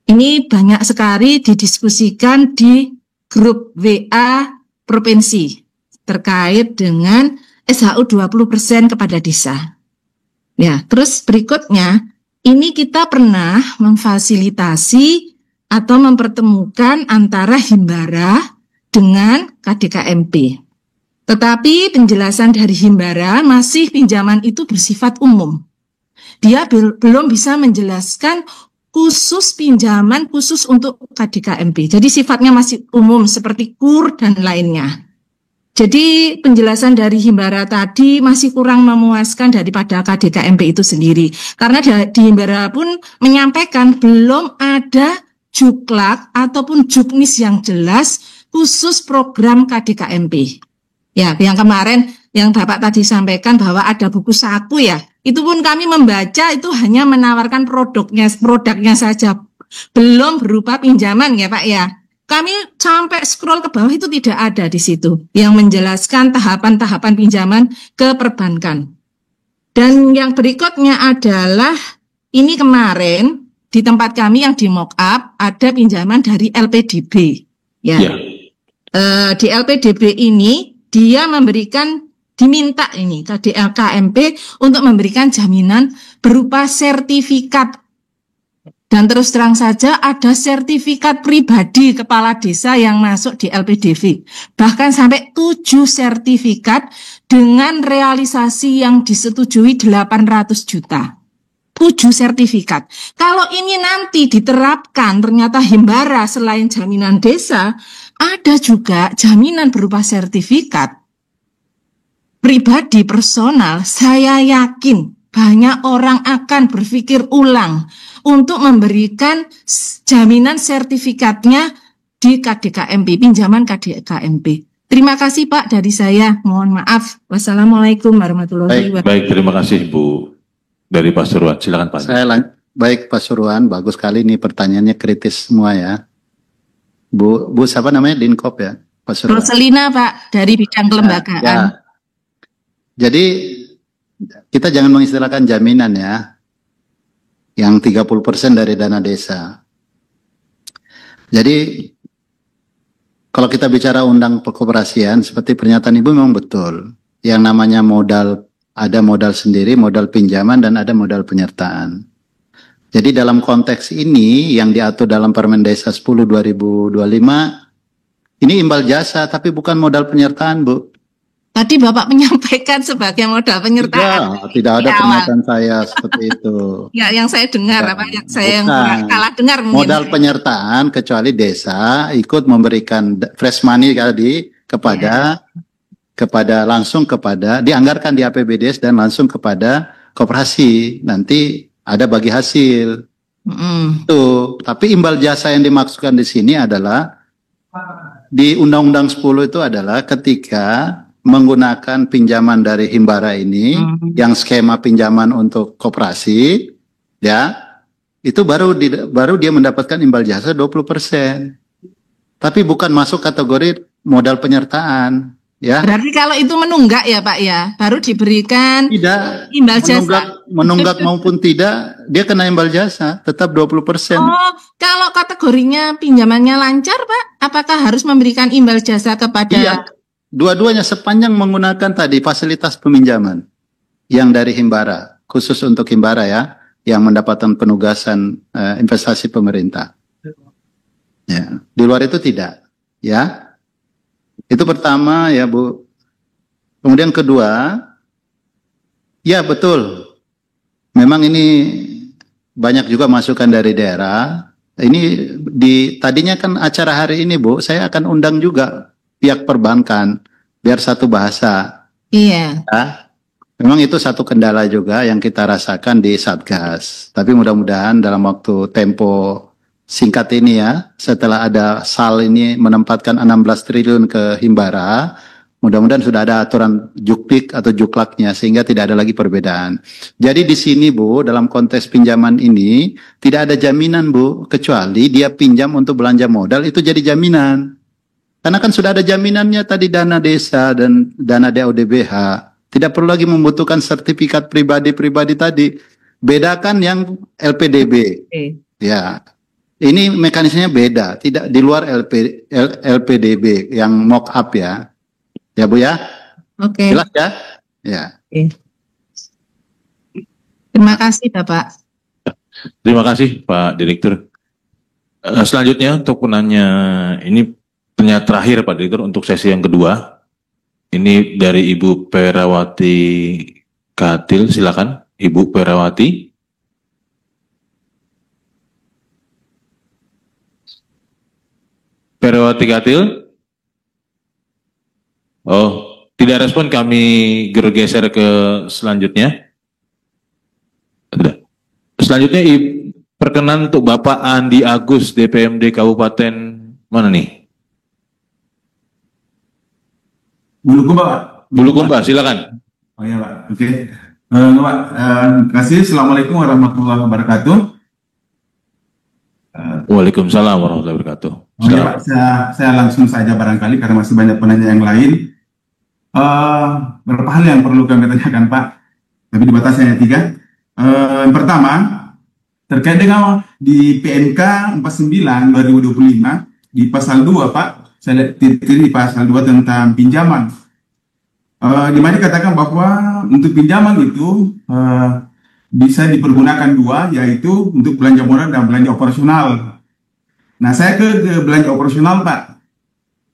Ini banyak sekali didiskusikan di grup WA provinsi terkait dengan SHU 20% kepada desa. Ya, terus berikutnya, ini kita pernah memfasilitasi atau mempertemukan antara Himbara dengan KDKMP. Tetapi penjelasan dari Himbara masih pinjaman itu bersifat umum. Dia belum bisa menjelaskan khusus pinjaman khusus untuk KDKMP. Jadi sifatnya masih umum seperti KUR dan lainnya. Jadi penjelasan dari Himbara tadi masih kurang memuaskan daripada KDKMP itu sendiri. Karena di Himbara pun menyampaikan belum ada juklak ataupun juknis yang jelas khusus program KDKMP. Ya, yang kemarin yang Bapak tadi sampaikan bahwa ada buku saku ya. Itu pun kami membaca itu hanya menawarkan produknya saja. Belum berupa pinjaman ya Pak ya. Kami sampai scroll ke bawah itu tidak ada di situ yang menjelaskan tahapan-tahapan pinjaman ke perbankan. Dan yang berikutnya adalah ini kemarin di tempat kami yang di mock up ada pinjaman dari LPDB. Ya. Ya. Di LPDB ini dia diminta ini KMP untuk memberikan jaminan berupa sertifikat. Dan terus terang saja ada sertifikat pribadi kepala desa yang masuk di LPDB. Bahkan sampai 7 sertifikat dengan realisasi yang disetujui 800 juta. 7 sertifikat. Kalau ini nanti diterapkan ternyata Himbara selain jaminan desa, ada juga jaminan berupa sertifikat pribadi personal. Saya yakin banyak orang akan berpikir ulang untuk memberikan jaminan sertifikatnya di KDKMP, pinjaman KDKMP. Terima kasih Pak dari saya. Mohon maaf. Wassalamualaikum warahmatullahi wabarakatuh. Baik, terima kasih Bu dari Pak Surwan. Silakan Pak. Baik Pak Surwan, bagus sekali nih pertanyaannya kritis semua ya. Bu siapa namanya? Dinkop ya? Pak Surwan. Roselina Pak dari bidang kelembagaan. Ya. Jadi kita jangan mengistilahkan jaminan ya, yang 30% dari dana desa. Jadi kalau kita bicara undang perkoperasian, seperti pernyataan Ibu memang betul. Yang namanya modal, ada modal sendiri, modal pinjaman, dan ada modal penyertaan. Jadi dalam konteks ini yang diatur dalam Permen Desa 10 2025, ini imbal jasa tapi bukan modal penyertaan, Bu. Tadi Bapak menyampaikan sebagai modal penyertaan. Tidak ada pernyataan saya seperti itu. Ya, yang saya dengar, yang saya kalah dengar mungkin. Modal penyertaan kecuali desa ikut memberikan fresh money tadi kepada langsung kepada dianggarkan di APBDes dan langsung kepada koperasi. Nanti ada bagi hasil. Tuh, tapi imbal jasa yang dimaksudkan di sini adalah di Undang-Undang 10 itu adalah ketika menggunakan pinjaman dari Himbara ini, yang skema pinjaman untuk koperasi, ya, itu baru dia mendapatkan imbal jasa 20%. Tapi bukan masuk kategori modal penyertaan, ya. Berarti kalau itu menunggak ya Pak ya, baru diberikan imbal jasa. Menunggak maupun tidak, dia kena imbal jasa, tetap 20%. Oh, kalau kategorinya pinjamannya lancar Pak, apakah harus memberikan imbal jasa kepada? Iya. Dua-duanya sepanjang menggunakan tadi fasilitas peminjaman yang dari Himbara, khusus untuk Himbara ya, yang mendapatkan penugasan investasi pemerintah. Ya, di luar itu tidak, ya. Itu pertama ya Bu. Kemudian kedua, ya betul. Memang ini banyak juga masukan dari daerah. Ini tadinya kan acara hari ini Bu, saya akan undang juga pihak perbankan biar satu bahasa. Iya. Ya. Memang itu satu kendala juga yang kita rasakan di Satgas. Tapi mudah-mudahan dalam waktu tempo singkat ini ya, setelah ada SAL ini menempatkan 16 triliun ke Himbara, mudah-mudahan sudah ada aturan juklik atau juklaknya sehingga tidak ada lagi perbedaan. Jadi di sini Bu, dalam konteks pinjaman ini tidak ada jaminan Bu, kecuali dia pinjam untuk belanja modal itu jadi jaminan. Karena kan sudah ada jaminannya tadi dana desa dan dana DODBH. Tidak perlu lagi membutuhkan sertifikat pribadi-pribadi tadi. Bedakan yang LPDB. Ya. Ini mekanismenya beda, tidak di luar LPDB yang mock up ya. Ya Bu ya? Oke. Jelas ya? Ya. Terima kasih Bapak. Terima kasih Pak Direktur. Selanjutnya untuk penanya ini pertanyaan terakhir Pak Direktur untuk sesi yang kedua. Ini dari Ibu Perawati Katil, silakan Ibu Perawati. Perawati Katil. Oh, tidak respon, kami bergeser ke selanjutnya. Selanjutnya perkenan untuk Bapak Andi Agus DPMD Kabupaten mana nih? Bulukumba, Pak. Bulukumba, silakan. Oh iya, Pak. Oke. Pak, terima kasih. Assalamualaikum warahmatullahi wabarakatuh. Waalaikumsalam warahmatullahi wabarakatuh. Oh iya, Pak. Saya langsung saja barangkali karena masih banyak penanya yang lain. Beberapa hal yang perlu kami tanyakan, Pak. Tapi dibatasi hanya 3. Yang pertama, terkait dengan di PMK 49 2025 di pasal 2 Pak, saya lihat di pasal 2 tentang pinjaman, di mana dikatakan bahwa untuk pinjaman itu bisa dipergunakan dua, yaitu untuk belanja modal dan belanja operasional. Nah, saya ke belanja operasional Pak,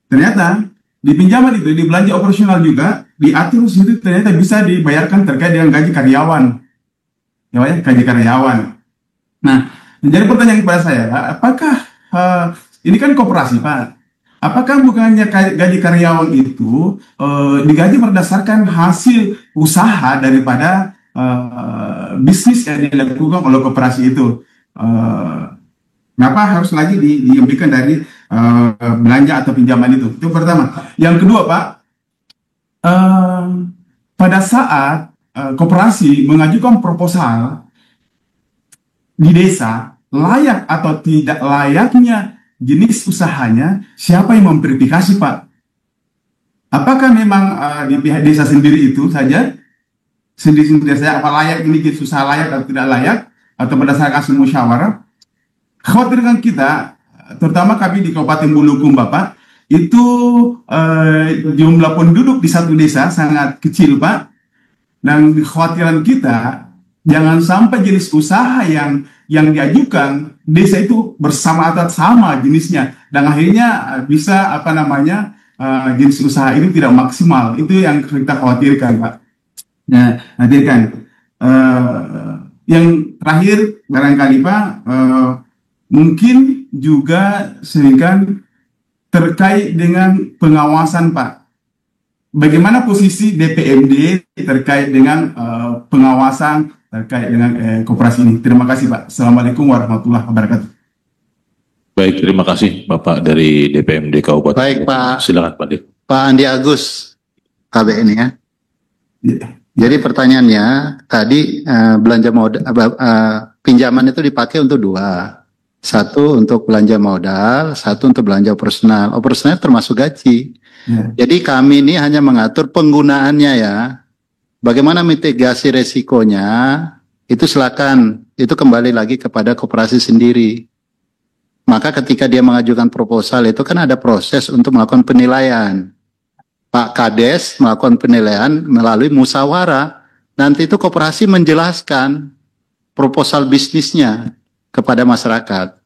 ternyata di pinjaman itu, di belanja operasional juga diatur situ ternyata bisa dibayarkan terkait dengan gaji karyawan, ya, gaji karyawan. Nah, jadi pertanyaan kepada saya, apakah ini kan koperasi Pak, apakah bukannya gaji karyawan itu digaji berdasarkan hasil usaha daripada bisnis yang dilakukan oleh koperasi itu? Kenapa harus lagi diambilkan dari belanja atau pinjaman itu? Itu pertama. Yang kedua Pak, pada saat koperasi mengajukan proposal di desa, layak atau tidak layaknya jenis usahanya, siapa yang memverifikasi Pak? Apakah memang di pihak desa sendiri itu saja, sendiri-sendiri saja, apa layak ini jenis usaha layak atau tidak layak, atau berdasarkan hasil musyawarah? Khawatirkan kita, terutama kami di Kabupaten Bulukumba Bapak, itu jumlah penduduk di satu desa sangat kecil Pak, dan kekhawatiran kita jangan sampai jenis usaha yang diajukan desa itu bersama atau sama jenisnya, dan akhirnya bisa jenis usaha ini tidak maksimal. Itu yang kita khawatirkan Pak. Nah, yang terakhir barangkali Pak, mungkin juga sehingga terkait dengan pengawasan Pak. Bagaimana posisi DPMD terkait dengan pengawasan terkait dengan koperasi ini? Terima kasih Pak. Assalamualaikum warahmatullahi wabarakatuh. Baik, terima kasih Bapak dari DPMD Kabupaten. Baik Pak. Silakan Pak Dik. Pak Andi Agus, KBN ya. Jadi pertanyaannya tadi belanja modal, pinjaman itu dipakai untuk dua. Satu untuk belanja modal, satu untuk belanja operasional. Operasional termasuk gaji. Jadi kami ini hanya mengatur penggunaannya ya. Bagaimana mitigasi resikonya, itu silakan. Itu kembali lagi kepada koperasi sendiri. Maka ketika dia mengajukan proposal itu kan ada proses untuk melakukan penilaian. Pak Kades melakukan penilaian melalui musyawarah. Nanti itu koperasi menjelaskan proposal bisnisnya kepada masyarakat.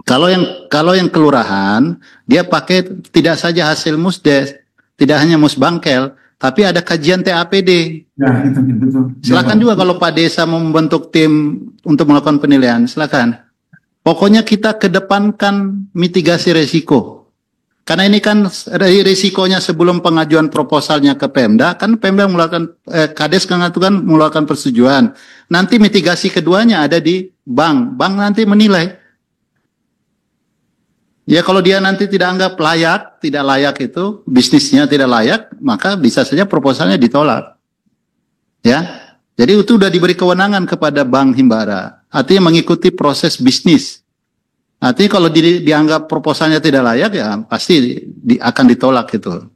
Kalau yang kelurahan, dia pakai tidak saja hasil musdes, tidak hanya musbangkel, tapi ada kajian TAPD. Ya, itu betul. Silakan juga kalau Pak Desa membentuk tim untuk melakukan penilaian, silakan. Pokoknya kita kedepankan mitigasi resiko. Karena ini kan risikonya sebelum pengajuan proposalnya ke Pemda, kan Pemda mengeluarkan, Kades kan mengeluarkan persetujuan. Nanti mitigasi keduanya ada di bank. Bank nanti menilai. Ya kalau dia nanti tidak anggap layak, tidak layak itu, bisnisnya tidak layak, maka bisa saja proposalnya ditolak. Ya, jadi itu sudah diberi kewenangan kepada Bank Himbara. Artinya mengikuti proses bisnis. Artinya kalau dianggap proposalnya tidak layak, ya pasti akan ditolak itu.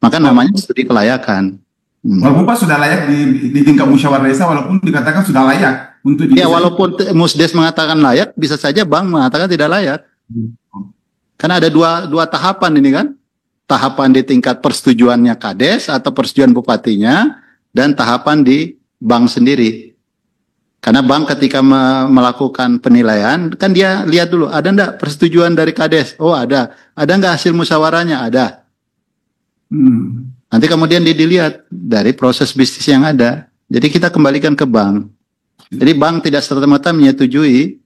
Maka namanya studi kelayakan. Walaupun Pak sudah layak di tingkat musyawarah desa, walaupun dikatakan sudah layak untuk ya walaupun Musdes mengatakan layak, bisa saja bank mengatakan tidak layak. Karena ada dua tahapan ini kan, tahapan di tingkat persetujuannya Kades atau persetujuan bupatinya, dan tahapan di bank sendiri. Karena bank ketika melakukan penilaian, kan dia lihat dulu, ada enggak persetujuan dari Kades? Oh ada. Ada enggak hasil musyawarahnya? Ada. Nanti kemudian dilihat dari proses bisnis yang ada. Jadi kita kembalikan ke bank. Jadi bank tidak serta-merta menyetujui,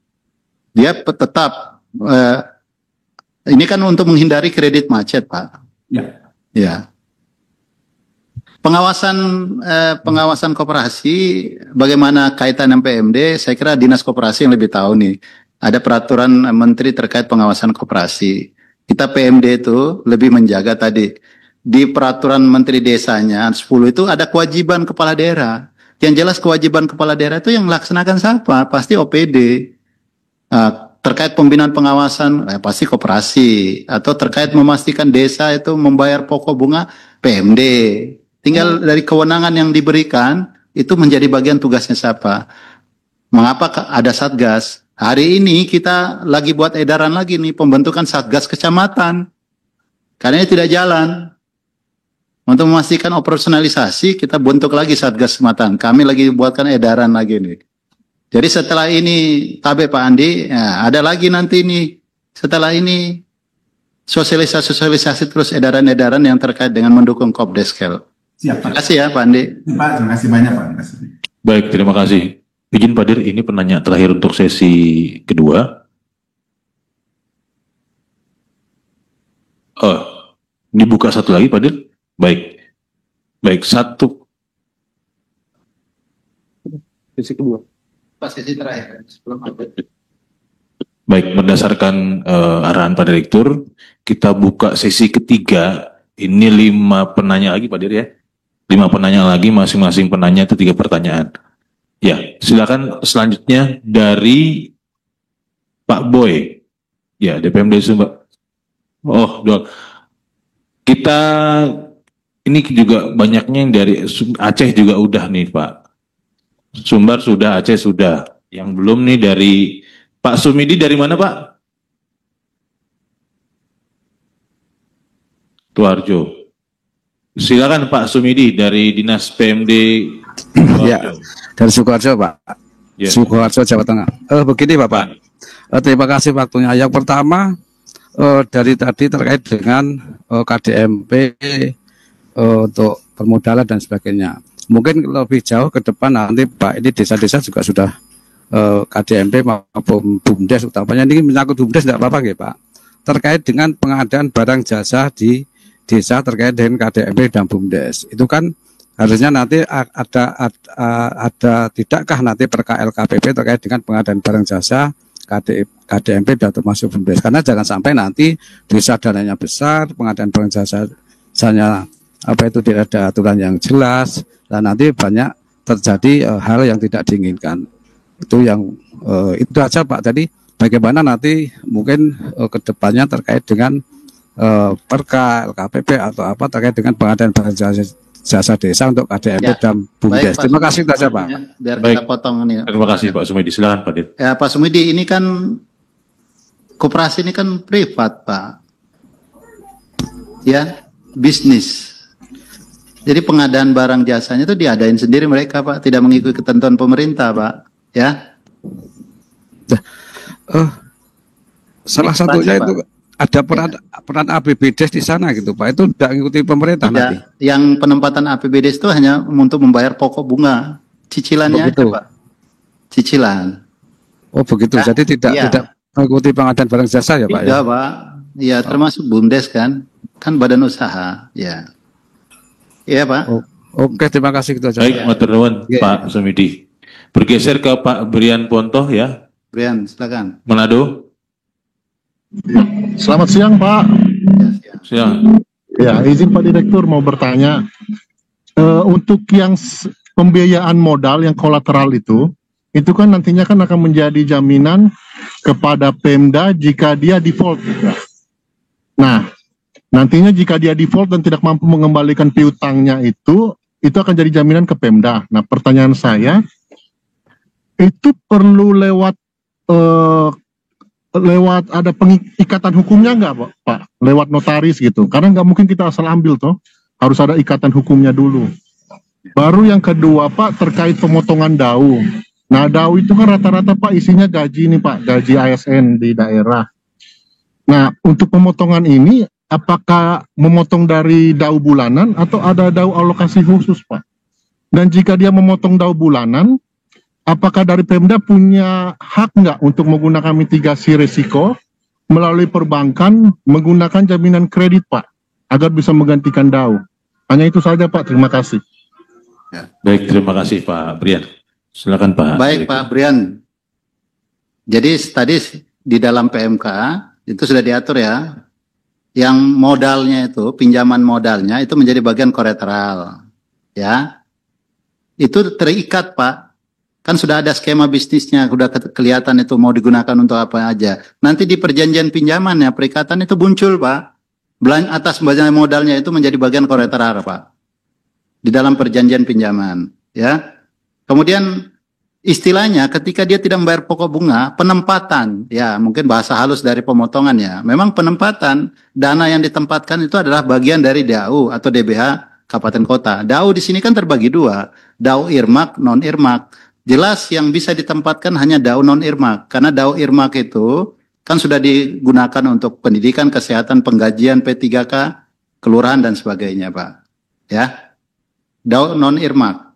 dia tetap, ini kan untuk menghindari kredit macet Pak. Ya. Pengawasan koperasi, bagaimana kaitan dengan PMD, saya kira Dinas Koperasi yang lebih tahu nih. Ada peraturan menteri terkait pengawasan koperasi. Kita PMD itu lebih menjaga tadi. Di peraturan menteri desanya 10 itu ada kewajiban kepala daerah. Yang jelas kewajiban kepala daerah itu yang melaksanakan siapa? Pasti OPD. Terkait pembinaan pengawasan, pasti koperasi. Atau terkait memastikan desa itu membayar pokok bunga, PMD. Tinggal dari kewenangan yang diberikan, itu menjadi bagian tugasnya siapa. Mengapa ada Satgas? Hari ini kita lagi buat edaran lagi nih pembentukan Satgas Kecamatan. Karena ini tidak jalan. Untuk memastikan operasionalisasi, kita bentuk lagi Satgas Kecamatan. Kami lagi buatkan edaran lagi nih. Jadi setelah ini, Tabe Pak Andi, ya, ada lagi nanti nih. Setelah ini, sosialisasi terus edaran-edaran yang terkait dengan mendukung Kopdeskel. Siap, Pak. Terima kasih ya Pak Andi. Pak, terima kasih banyak Pak. Terima kasih. Baik, terima kasih. Izin Pak Dir, ini penanya terakhir untuk sesi kedua. Oh, dibuka satu lagi Pak Dir? Baik. Baik, satu. Sesi kedua. Pak, sesi terakhir. Sebelum Baik, berdasarkan arahan Pak Direktur, kita buka sesi ketiga. Ini 5 penanya lagi Pak Dir ya. 5 penanya lagi, masing-masing penanya itu 3 pertanyaan. Ya, silakan selanjutnya dari Pak Boy. Ya, DPMD Sumbar. Oh, dua. Kita ini juga banyaknya yang dari Aceh juga udah nih Pak. Sumbar sudah, Aceh sudah. Yang belum nih dari Pak Sumidi dari mana Pak? Tuarjo. Silakan Pak Sumidi dari Dinas PMD Tuarjo. Ya, dari Sukoharjo Pak. Ya. Sukoharjo Jawa Tengah. Begini Bapak. Terima kasih waktunya. Yang pertama dari tadi terkait dengan KDMP untuk permodalan dan sebagainya. Mungkin lebih jauh ke depan nanti Pak, ini desa-desa juga sudah KDMP maupun BUMDes utamanya. Ini menyangkut BUMDes tidak apa-apa ya Pak. Terkait dengan pengadaan barang jasa di desa terkait dengan KDMP dan BUMDes. Itu kan harusnya nanti ada tidakkah nanti per KLKPP terkait dengan pengadaan barang jasa KDMP dan termasuk BUMDes. Karena jangan sampai nanti desa dananya besar, pengadaan barang jasanya tidak ada aturan yang jelas, dan nanti banyak terjadi hal yang tidak diinginkan. Itu yang itu aja Pak. Jadi bagaimana nanti mungkin kedepannya terkait dengan perka LKPP atau apa terkait dengan pengadaan barang jasa desa untuk KDMP dan BUMDes. Baik, Terima kasih saja Pak. Biar Baik. kita potong ini. Terima kasih Pak Sumidi. Silakan Pak Dir. Ya Pak Sumidi, ini kan koperasi ini kan privat Pak. Ya, bisnis. Jadi pengadaan barang jasanya itu diadain sendiri mereka Pak, tidak mengikuti ketentuan pemerintah Pak. Ya. Salah satunya itu ada peran APBDes di sana gitu Pak. Itu tidak mengikuti pemerintah Tidak. nanti. Yang penempatan APBDes itu hanya untuk membayar pokok bunga, cicilannya aja Pak. Cicilan. Oh begitu. Ya, Jadi tidak mengikuti pengadaan barang jasa ya Pak. Tidak Pak. Ya termasuk BUMDes kan badan usaha. Ya. Iya Pak. Oke, terima kasih itu aja. Baik, matur nuwun Pak Sumidi. Bergeser ke Pak Brian Pontoh ya. Brian, silakan. Manado. Selamat siang Pak. Siang. Ya, izin Pak Direktur mau bertanya. Untuk yang pembiayaan modal yang kolateral itu kan nantinya kan akan menjadi jaminan kepada Pemda jika dia default. Nah, nantinya jika dia default dan tidak mampu mengembalikan piutangnya itu akan jadi jaminan ke Pemda. Nah, pertanyaan saya, itu perlu lewat ada pengikatan hukumnya nggak Pak? Lewat notaris gitu. Karena nggak mungkin kita asal ambil toh, harus ada ikatan hukumnya dulu. Baru yang kedua Pak, terkait pemotongan DAU. Nah, DAU itu kan rata-rata Pak isinya gaji nih Pak, gaji ASN di daerah. Nah, untuk pemotongan ini apakah memotong dari DAU bulanan atau ada DAU alokasi khusus Pak? Dan jika dia memotong DAU bulanan, apakah dari Pemda punya hak nggak untuk menggunakan mitigasi risiko melalui perbankan menggunakan jaminan kredit Pak, agar bisa menggantikan DAU? Hanya itu saja Pak, terima kasih. Baik, terima kasih Pak Brian. Silakan Pak. Baik Pak Brian. Jadi tadi di dalam PMK itu sudah diatur ya, yang modalnya itu, pinjaman modalnya itu menjadi bagian kolateral, ya. Itu terikat Pak. Kan sudah ada skema bisnisnya, sudah kelihatan itu mau digunakan untuk apa aja. Nanti di perjanjian pinjaman ya, perikatan itu muncul Pak. Atas bagian modalnya itu menjadi bagian kolateral Pak. Di dalam perjanjian pinjaman, ya. Kemudian istilahnya ketika dia tidak membayar pokok bunga, penempatan, ya mungkin bahasa halus dari pemotongan ya. Memang penempatan dana yang ditempatkan itu adalah bagian dari DAU atau DBH Kabupaten Kota. DAU di sini kan terbagi dua, DAU irmak, non irmak. Jelas yang bisa ditempatkan hanya DAU non irmak, karena DAU irmak itu kan sudah digunakan untuk pendidikan, kesehatan, penggajian, P3K, kelurahan dan sebagainya, Pak. Ya, DAU non irmak.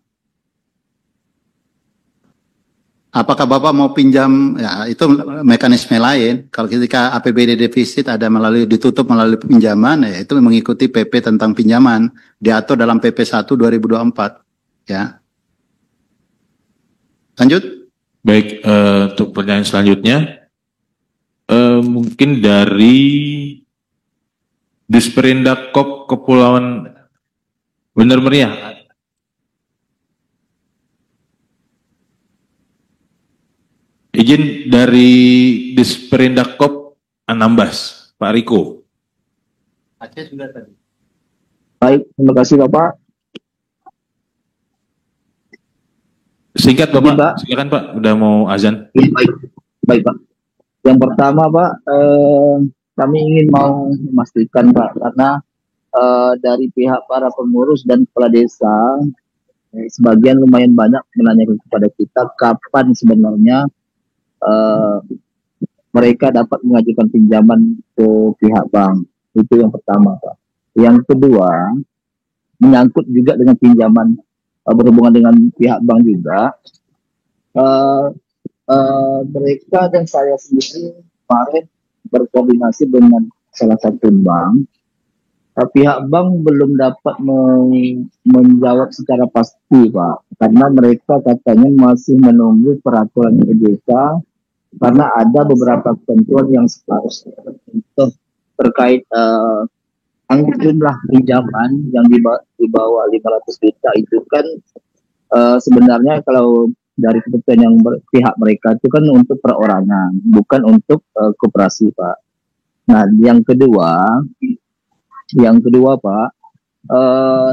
Apakah Bapak mau pinjam, ya itu mekanisme lain. Kalau ketika APBD defisit ada ditutup melalui pinjaman, ya itu mengikuti PP tentang pinjaman, diatur dalam PP 1 2024. Ya. Lanjut. Baik, untuk pertanyaan selanjutnya, mungkin dari Disperindak Kop Kepulauan Bener Meriah. Izin dari Disperindak Kop Anambas, Pak Riko. Aceh sudah tadi. Baik, terima kasih Bapak. Singkat Bapak, silakan Pak, udah mau azan. Baik Pak. Yang pertama Pak, kami ingin mau memastikan Pak, karena dari pihak para pengurus dan kepala desa, sebagian lumayan banyak menanyakan kepada kita kapan sebenarnya mereka dapat mengajukan pinjaman ke pihak bank. Itu yang pertama Pak. Yang kedua, menyangkut juga dengan pinjaman berhubungan dengan pihak bank juga. Mereka dan saya sendiri kemarin berkoordinasi dengan salah satu bank. Pihak bank belum dapat menjawab secara pasti Pak, karena mereka katanya masih menunggu peraturan desa, karena ada beberapa ketentuan yang seharusnya terkait jumlah pinjaman yang di bawah 500 juta itu kan sebenarnya kalau dari ketentuan yang pihak mereka itu kan untuk perorangan, bukan untuk koperasi Pak. Nah yang kedua Pak,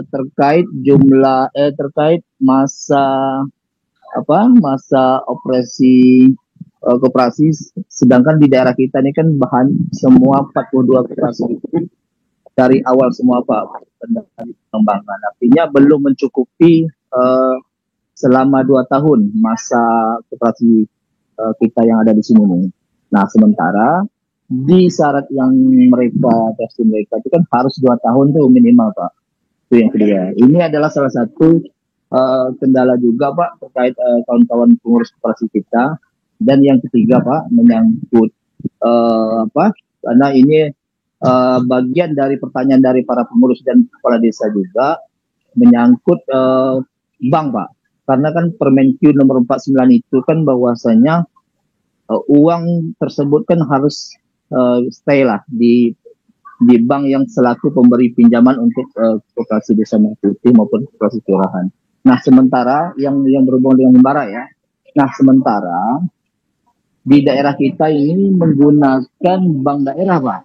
terkait terkait masa operasi koperasi, sedangkan di daerah kita ini kan bahan semua 42 koperasi itu dari awal semua Pak pengembangan, artinya belum mencukupi selama 2 tahun masa koperasi kita yang ada di sini nih. Nah sementara di syarat yang versi mereka itu kan harus 2 tahun tuh minimal Pak. Itu yang kedua. Ini adalah salah satu kendala juga Pak terkait kawan-kawan pengurus koperasi kita. Dan yang ketiga Pak menyangkut karena ini bagian dari pertanyaan dari para pengurus dan kepala desa juga menyangkut bank Pak. Karena kan Permenkyu nomor 49 itu kan bahwasanya uang tersebut kan harus stay lah di bank yang selaku pemberi pinjaman untuk koperasi desa Merah Putih maupun koperasi kelurahan. Nah sementara yang berhubungan dengan Himbara ya. Nah sementara di daerah kita ini menggunakan bank daerah Pak.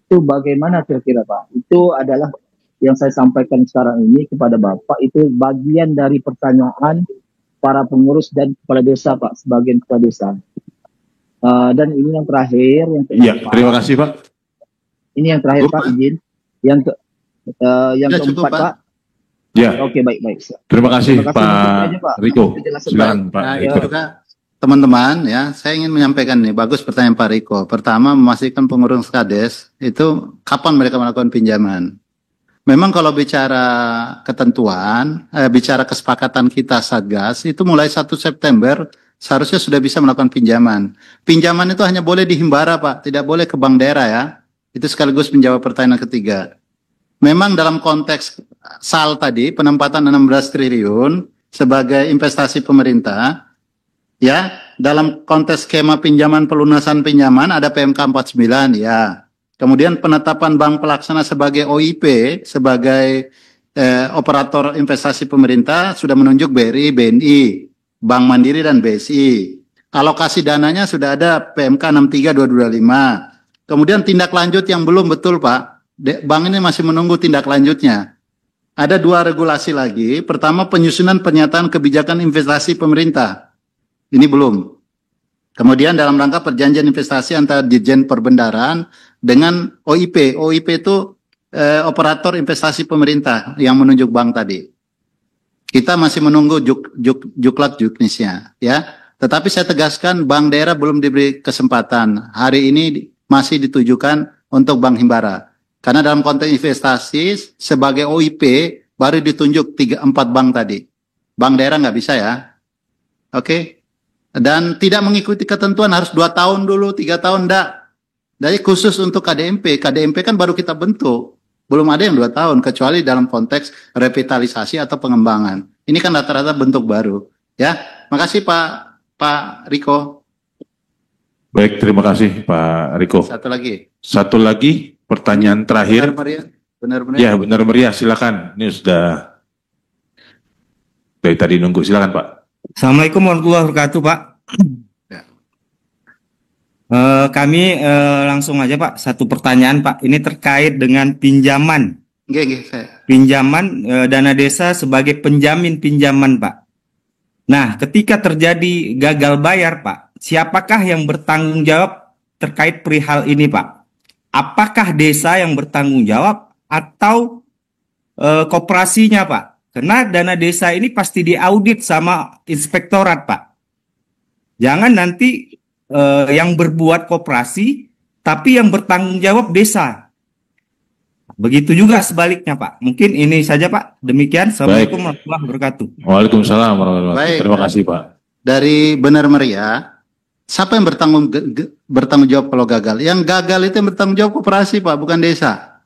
Itu bagaimana kira-kira Pak? Itu adalah yang saya sampaikan sekarang ini kepada Bapak, itu bagian dari pertanyaan para pengurus dan kepala desa Pak, sebagian kepala desa. Dan ini yang terakhir. Iya, terima kasih Pak. Ini yang terakhir Pak, izin. Yang keempat Pak. Ya. Oke, baik. Terima kasih Pak Riko. Silakan Pak Riko. Teman-teman ya, saya ingin menyampaikan nih, bagus pertanyaan Pak Riko. Pertama, memastikan pengurus Kades itu kapan mereka melakukan pinjaman. Memang kalau bicara ketentuan, bicara kesepakatan kita Satgas, itu mulai 1 September seharusnya sudah bisa melakukan pinjaman. Pinjaman itu hanya boleh di Himbara Pak, tidak boleh ke bank daerah ya. Itu sekaligus menjawab pertanyaan ketiga. Memang dalam konteks SAL tadi, penempatan 16 triliun sebagai investasi pemerintah, ya, dalam konteks skema pinjaman pelunasan pinjaman ada PMK 49 ya. Kemudian penetapan bank pelaksana sebagai OIP, sebagai operator investasi pemerintah sudah menunjuk BRI, BNI, Bank Mandiri dan BSI. Alokasi dananya sudah ada PMK 63225. Kemudian tindak lanjut yang belum betul Pak. Bank ini masih menunggu tindak lanjutnya. Ada 2 regulasi lagi. Pertama, penyusunan pernyataan kebijakan investasi pemerintah. Ini belum. Kemudian dalam rangka perjanjian investasi antara Dirjen Perbendaraan dengan OIP. OIP itu operator investasi pemerintah yang menunjuk bank tadi. Kita masih menunggu Juklak Juknisnya, ya. Tetapi saya tegaskan bank daerah belum diberi kesempatan. Hari ini masih ditujukan untuk Bank Himbara. Karena dalam konteks investasi sebagai OIP baru ditunjuk 3-4 bank tadi. Bank daerah nggak bisa ya. Oke. Dan tidak mengikuti ketentuan harus 2 tahun dulu, 3 tahun enggak. Jadi khusus untuk KDMP. KDMP kan baru kita bentuk. Belum ada yang 2 tahun kecuali dalam konteks revitalisasi atau pengembangan. Ini kan rata-rata bentuk baru. Ya. Makasih Pak Riko. Baik, terima kasih Pak Riko. Satu lagi pertanyaan terakhir. Benar Meriah. Ya, Benar Meriah, silakan. Ini sudah dari tadi nunggu, silakan Pak. Assalamualaikum warahmatullahi wabarakatuh, Pak. Kami langsung aja Pak, satu pertanyaan Pak. Ini terkait dengan pinjaman. Pinjaman dana desa sebagai penjamin pinjaman Pak. Nah, ketika terjadi gagal bayar Pak, siapakah yang bertanggung jawab terkait perihal ini Pak? Apakah desa yang bertanggung jawab atau koperasinya Pak? Karena dana desa ini pasti diaudit sama inspektorat Pak. Jangan nanti yang berbuat koperasi, tapi yang bertanggung jawab desa. Begitu juga sebaliknya Pak. Mungkin ini saja Pak. Demikian. Assalamualaikum warahmatullahi wabarakatuh. Waalaikumsalam warahmatullahi wabarakatuh. Terima kasih Pak. Dari Benar Meriah, siapa yang bertanggung jawab kalau gagal? Yang gagal itu yang bertanggung jawab koperasi Pak, bukan desa.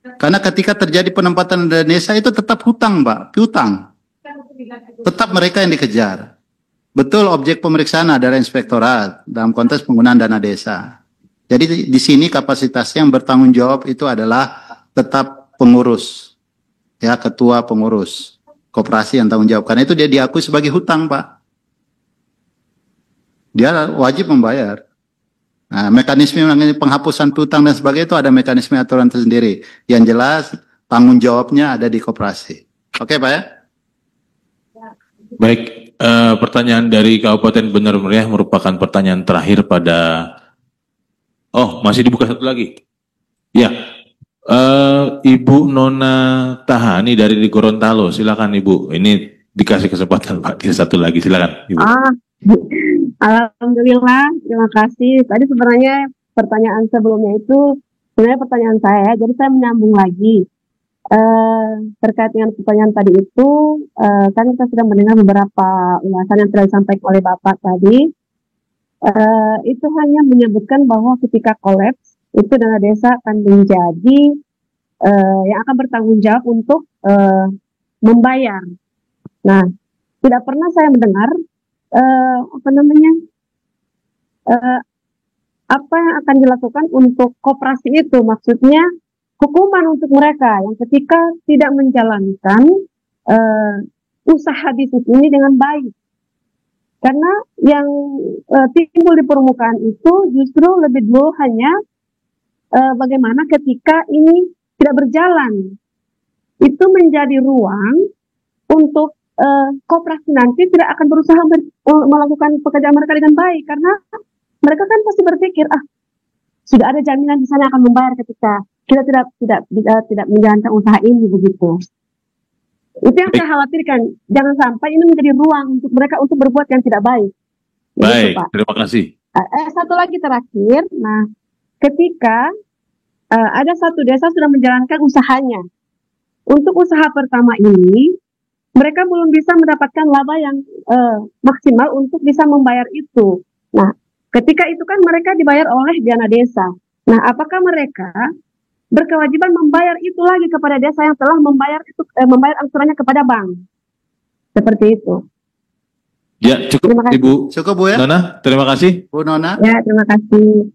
Karena ketika terjadi penempatan dana desa itu tetap hutang Pak, piutang. Tetap mereka yang dikejar. Betul objek pemeriksaan adalah inspektorat dalam konteks penggunaan dana desa. Jadi di sini kapasitasnya yang bertanggung jawab itu adalah tetap pengurus. Ya, ketua pengurus koperasi yang tanggung jawab. Karena itu dia diakui sebagai hutang Pak. Dia wajib membayar. Nah, mekanisme penghapusan piutang dan sebagainya itu ada mekanisme aturan tersendiri. Yang jelas tanggung jawabnya ada di koperasi. Oke Pak ya? Baik, pertanyaan dari Kabupaten Benar Meriah merupakan pertanyaan terakhir pada... Oh, masih dibuka satu lagi. Ya, Ibu Nona Tahani dari Gorontalo, silakan Ibu. Ini dikasih kesempatan Pak, satu lagi, silakan Ibu. Alhamdulillah, terima kasih. Tadi sebenarnya pertanyaan sebelumnya itu sebenarnya pertanyaan saya, jadi saya menyambung lagi terkait dengan pertanyaan tadi itu. Kan kita sudah mendengar beberapa ulasan yang telah disampaikan oleh Bapak tadi. Itu hanya menyebutkan bahwa ketika kolaps itu dana desa akan menjadi yang akan bertanggung jawab untuk membayar. Nah, tidak pernah saya mendengar apa yang akan dilakukan untuk koperasi itu, maksudnya hukuman untuk mereka yang ketika tidak menjalankan usaha bisnis ini dengan baik. Karena yang timbul di permukaan itu justru lebih dulu hanya bagaimana ketika ini tidak berjalan. Itu menjadi ruang untuk koperasi nanti tidak akan berusaha melakukan pekerjaan mereka dengan baik. Karena mereka kan pasti berpikir, sudah ada jaminan di sana akan membayar ketika kita tidak menjalankan usaha ini begitu. Itu yang saya khawatirkan. Jangan sampai ini menjadi ruang untuk mereka untuk berbuat yang tidak baik. Baik, Pak. Terima kasih. Satu lagi terakhir. Nah, ketika ada satu desa sudah menjalankan usahanya. Untuk usaha pertama ini, mereka belum bisa mendapatkan laba yang maksimal untuk bisa membayar itu. Nah, ketika itu kan mereka dibayar oleh dana desa. Nah, apakah mereka berkewajiban membayar itu lagi kepada desa yang telah membayar angsurannya kepada bank? Seperti itu. Ya, cukup Ibu. Cukup Bu ya. Nona, terima kasih. Bu Nona. Ya, terima kasih.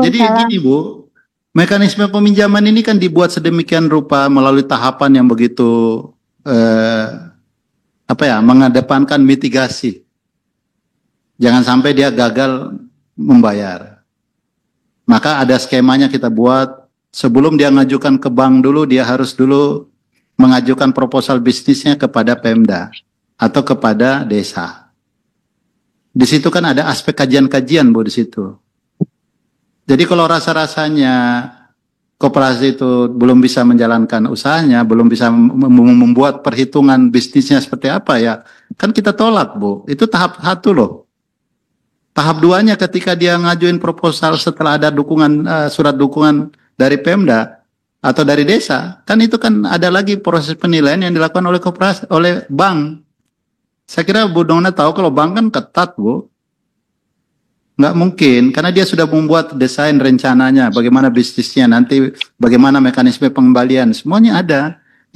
Jadi gini Bu, mekanisme peminjaman ini kan dibuat sedemikian rupa melalui tahapan yang begitu mengedepankan mitigasi. Jangan sampai dia gagal membayar. Maka ada skemanya kita buat. Sebelum dia mengajukan ke bank dulu, dia harus dulu mengajukan proposal bisnisnya kepada Pemda atau kepada desa. Di situ kan ada aspek kajian-kajian, Bu, di situ. Jadi kalau rasa-rasanya koperasi itu belum bisa menjalankan usahanya, belum bisa membuat perhitungan bisnisnya seperti apa ya, kan kita tolak, Bu. Itu tahap 1 loh. Tahap 2-nya ketika dia ngajuin proposal setelah ada dukungan surat dukungan dari Pemda atau dari desa, kan itu kan ada lagi proses penilaian yang dilakukan oleh koperasi, oleh bank. Saya kira Bu Nona tahu kalau bank kan ketat, Bu. Nggak mungkin, karena dia sudah membuat desain rencananya, bagaimana bisnisnya, nanti bagaimana mekanisme pengembalian, semuanya ada.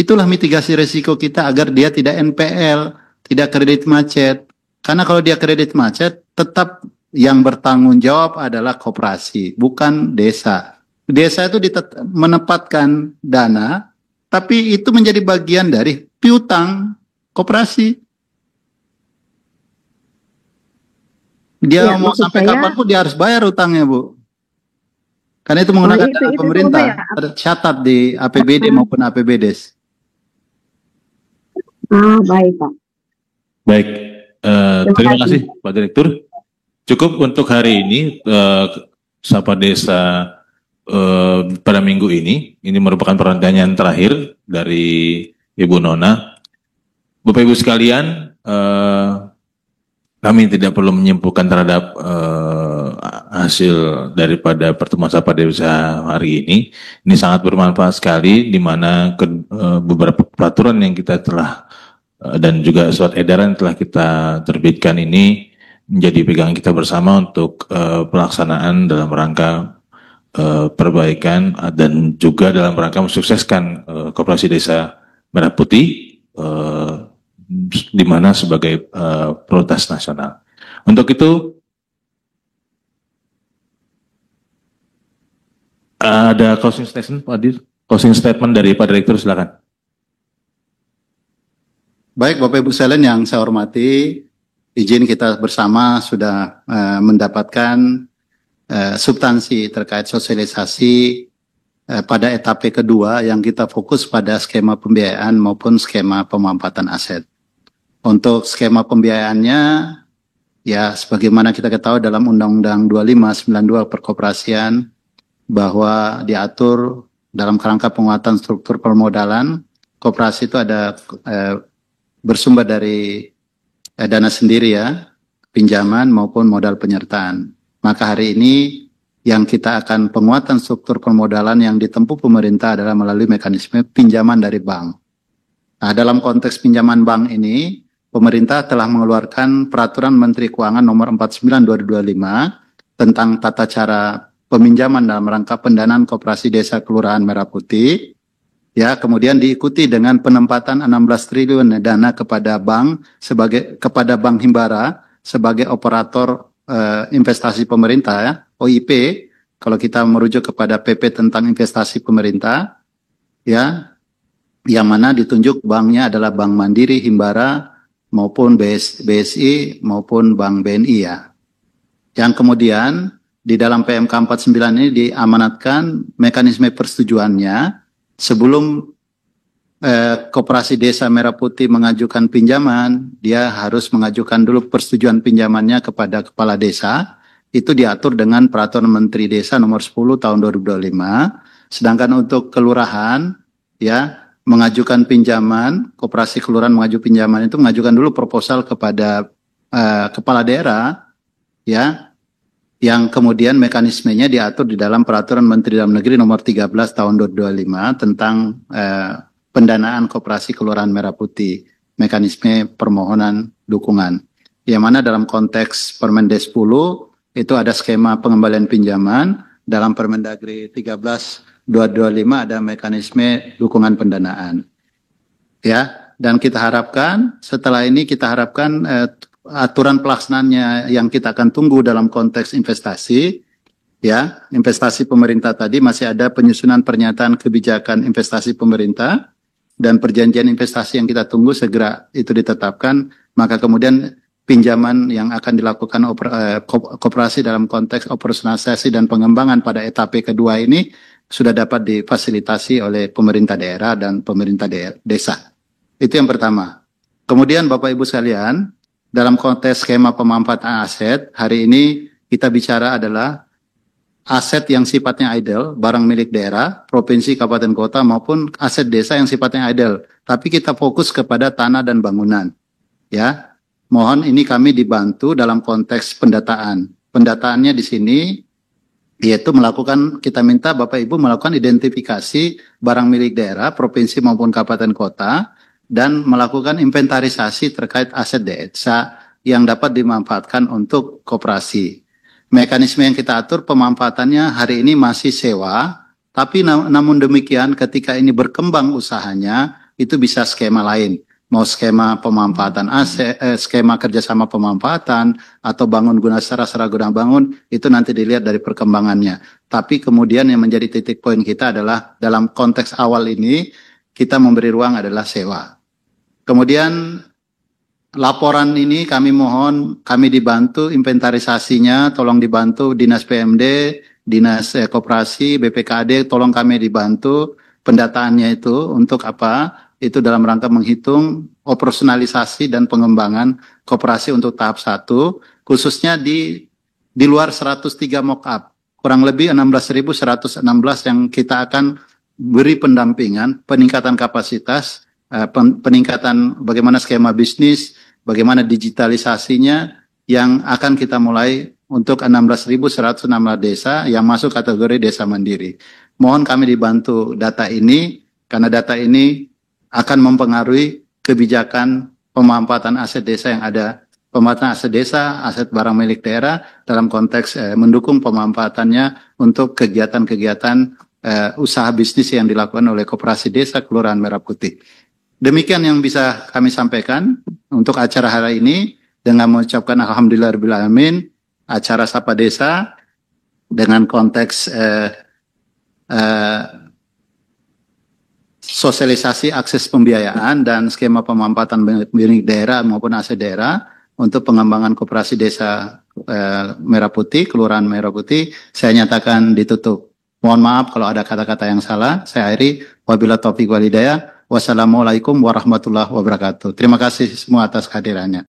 Itulah mitigasi risiko kita agar dia tidak NPL, tidak kredit macet. Karena kalau dia kredit macet, tetap yang bertanggung jawab adalah koperasi, bukan desa. Desa itu menempatkan dana, tapi itu menjadi bagian dari piutang koperasi. Dia mau sampai kapanpun dia harus bayar utangnya, Bu. Karena itu menggunakan dana pemerintah, tercatat di APBD maupun APBDes. Baik, Pak. Baik, terima kasih Pak Direktur. Cukup untuk hari ini, Sapa Desa pada minggu ini merupakan pertanyaan terakhir dari Ibu Nona. Bapak Ibu sekalian, kami tidak perlu menyimpulkan terhadap hasil daripada pertemuan Sapa Desa hari ini. Ini sangat bermanfaat sekali, di mana beberapa peraturan yang kita telah dan juga surat edaran yang telah kita terbitkan ini menjadi pegangan kita bersama untuk pelaksanaan dalam rangka perbaikan dan juga dalam rangka mensukseskan Koperasi Desa Merah Putih di mana sebagai prioritas nasional. Untuk itu ada closing statement, Pak Dir. Closing statement dari Pak Direktur, silakan. Baik, Bapak Ibu sekalian yang saya hormati, izin kita bersama sudah mendapatkan substansi terkait sosialisasi pada etape kedua yang kita fokus pada skema pembiayaan maupun skema pemanfaatan aset. Untuk skema pembiayaannya, ya sebagaimana kita ketahui dalam Undang-Undang 2592 Perkoperasian, bahwa diatur dalam kerangka penguatan struktur permodalan, koperasi itu ada bersumber dari dana sendiri ya, pinjaman maupun modal penyertaan. Maka hari ini yang kita akan penguatan struktur permodalan yang ditempuh pemerintah adalah melalui mekanisme pinjaman dari bank. Nah, dalam konteks pinjaman bank ini, pemerintah telah mengeluarkan Peraturan Menteri Keuangan Nomor 49/2025 tentang tata cara peminjaman dalam rangka pendanaan koperasi desa kelurahan Merah Putih. Ya, kemudian diikuti dengan penempatan 16 triliun dana kepada bank kepada Bank Himbara sebagai operator investasi pemerintah ya, OIP. Kalau kita merujuk kepada PP tentang investasi pemerintah, ya, yang mana ditunjuk banknya adalah Bank Mandiri, Himbara, maupun BSI maupun Bank BNI ya. Yang kemudian di dalam PMK 49 ini diamanatkan mekanisme persetujuannya sebelum Koperasi Desa Merah Putih mengajukan pinjaman, dia harus mengajukan dulu persetujuan pinjamannya kepada kepala desa. Itu diatur dengan Peraturan Menteri Desa Nomor 10 Tahun 2025. Sedangkan untuk kelurahan ya, mengajukan pinjaman, koperasi kelurahan mengajukan pinjaman itu mengajukan dulu proposal kepada kepala daerah, ya, yang kemudian mekanismenya diatur di dalam Peraturan Menteri Dalam Negeri Nomor 13 Tahun 2025 tentang pendanaan koperasi kelurahan Merah Putih, mekanisme permohonan dukungan. Yang mana dalam konteks Permendes 10 itu ada skema pengembalian pinjaman, dalam Permendagri 13/2025 ada mekanisme dukungan pendanaan. Ya, dan kita harapkan setelah ini aturan pelaksanaannya yang kita akan tunggu dalam konteks investasi, ya, investasi pemerintah tadi masih ada penyusunan pernyataan kebijakan investasi pemerintah dan perjanjian investasi yang kita tunggu segera itu ditetapkan, maka kemudian pinjaman yang akan dilakukan koperasi dalam konteks operasionalisasi dan pengembangan pada etape kedua ini sudah dapat difasilitasi oleh pemerintah daerah dan pemerintah desa. Itu yang pertama. Kemudian Bapak Ibu sekalian, dalam konteks skema pemanfaatan aset, hari ini kita bicara adalah aset yang sifatnya idle, barang milik daerah, provinsi, kabupaten, kota, maupun aset desa yang sifatnya idle. Tapi kita fokus kepada tanah dan bangunan. Ya, mohon ini kami dibantu dalam konteks pendataan. Pendataannya di sini yaitu kita minta Bapak Ibu melakukan identifikasi barang milik daerah, provinsi maupun kabupaten kota, dan melakukan inventarisasi terkait aset desa yang dapat dimanfaatkan untuk koperasi. Mekanisme yang kita atur pemanfaatannya hari ini masih sewa, tapi namun demikian ketika ini berkembang usahanya, itu bisa skema lain. Mau skema pemanfaatan aset, skema kerjasama pemanfaatan, atau bangun guna sarana guna bangun, itu nanti dilihat dari perkembangannya. Tapi kemudian yang menjadi titik poin kita adalah dalam konteks awal ini, kita memberi ruang adalah sewa. Kemudian laporan ini kami mohon, kami dibantu inventarisasinya, tolong dibantu Dinas PMD, Dinas Koperasi, BPKD, tolong kami dibantu pendataannya itu untuk apa? Itu dalam rangka menghitung operasionalisasi dan pengembangan koperasi untuk tahap 1, khususnya di luar 103 mock-up, kurang lebih 16.116 yang kita akan beri pendampingan, peningkatan kapasitas, peningkatan bagaimana skema bisnis, bagaimana digitalisasinya yang akan kita mulai untuk 16.116 desa yang masuk kategori desa mandiri. Mohon kami dibantu data ini, karena data ini akan mempengaruhi kebijakan pemanfaatan aset desa yang ada. Pemanfaatan aset desa, aset barang milik daerah dalam konteks mendukung pemanfaatannya untuk kegiatan-kegiatan usaha bisnis yang dilakukan oleh Koperasi Desa Kelurahan Merah Putih. Demikian yang bisa kami sampaikan untuk acara hari ini, dengan mengucapkan alhamdulillahirrahmanirrahim, acara Sapa Desa dengan konteks sosialisasi akses pembiayaan dan skema pemanfaatan milik daerah maupun aset daerah untuk pengembangan Koperasi Desa Merah Putih, Kelurahan Merah Putih, saya nyatakan ditutup. Mohon maaf kalau ada kata-kata yang salah. Saya akhiri. Wabillahi taufiq wal hidayah. Wassalamualaikum warahmatullahi wabarakatuh. Terima kasih semua atas kehadirannya.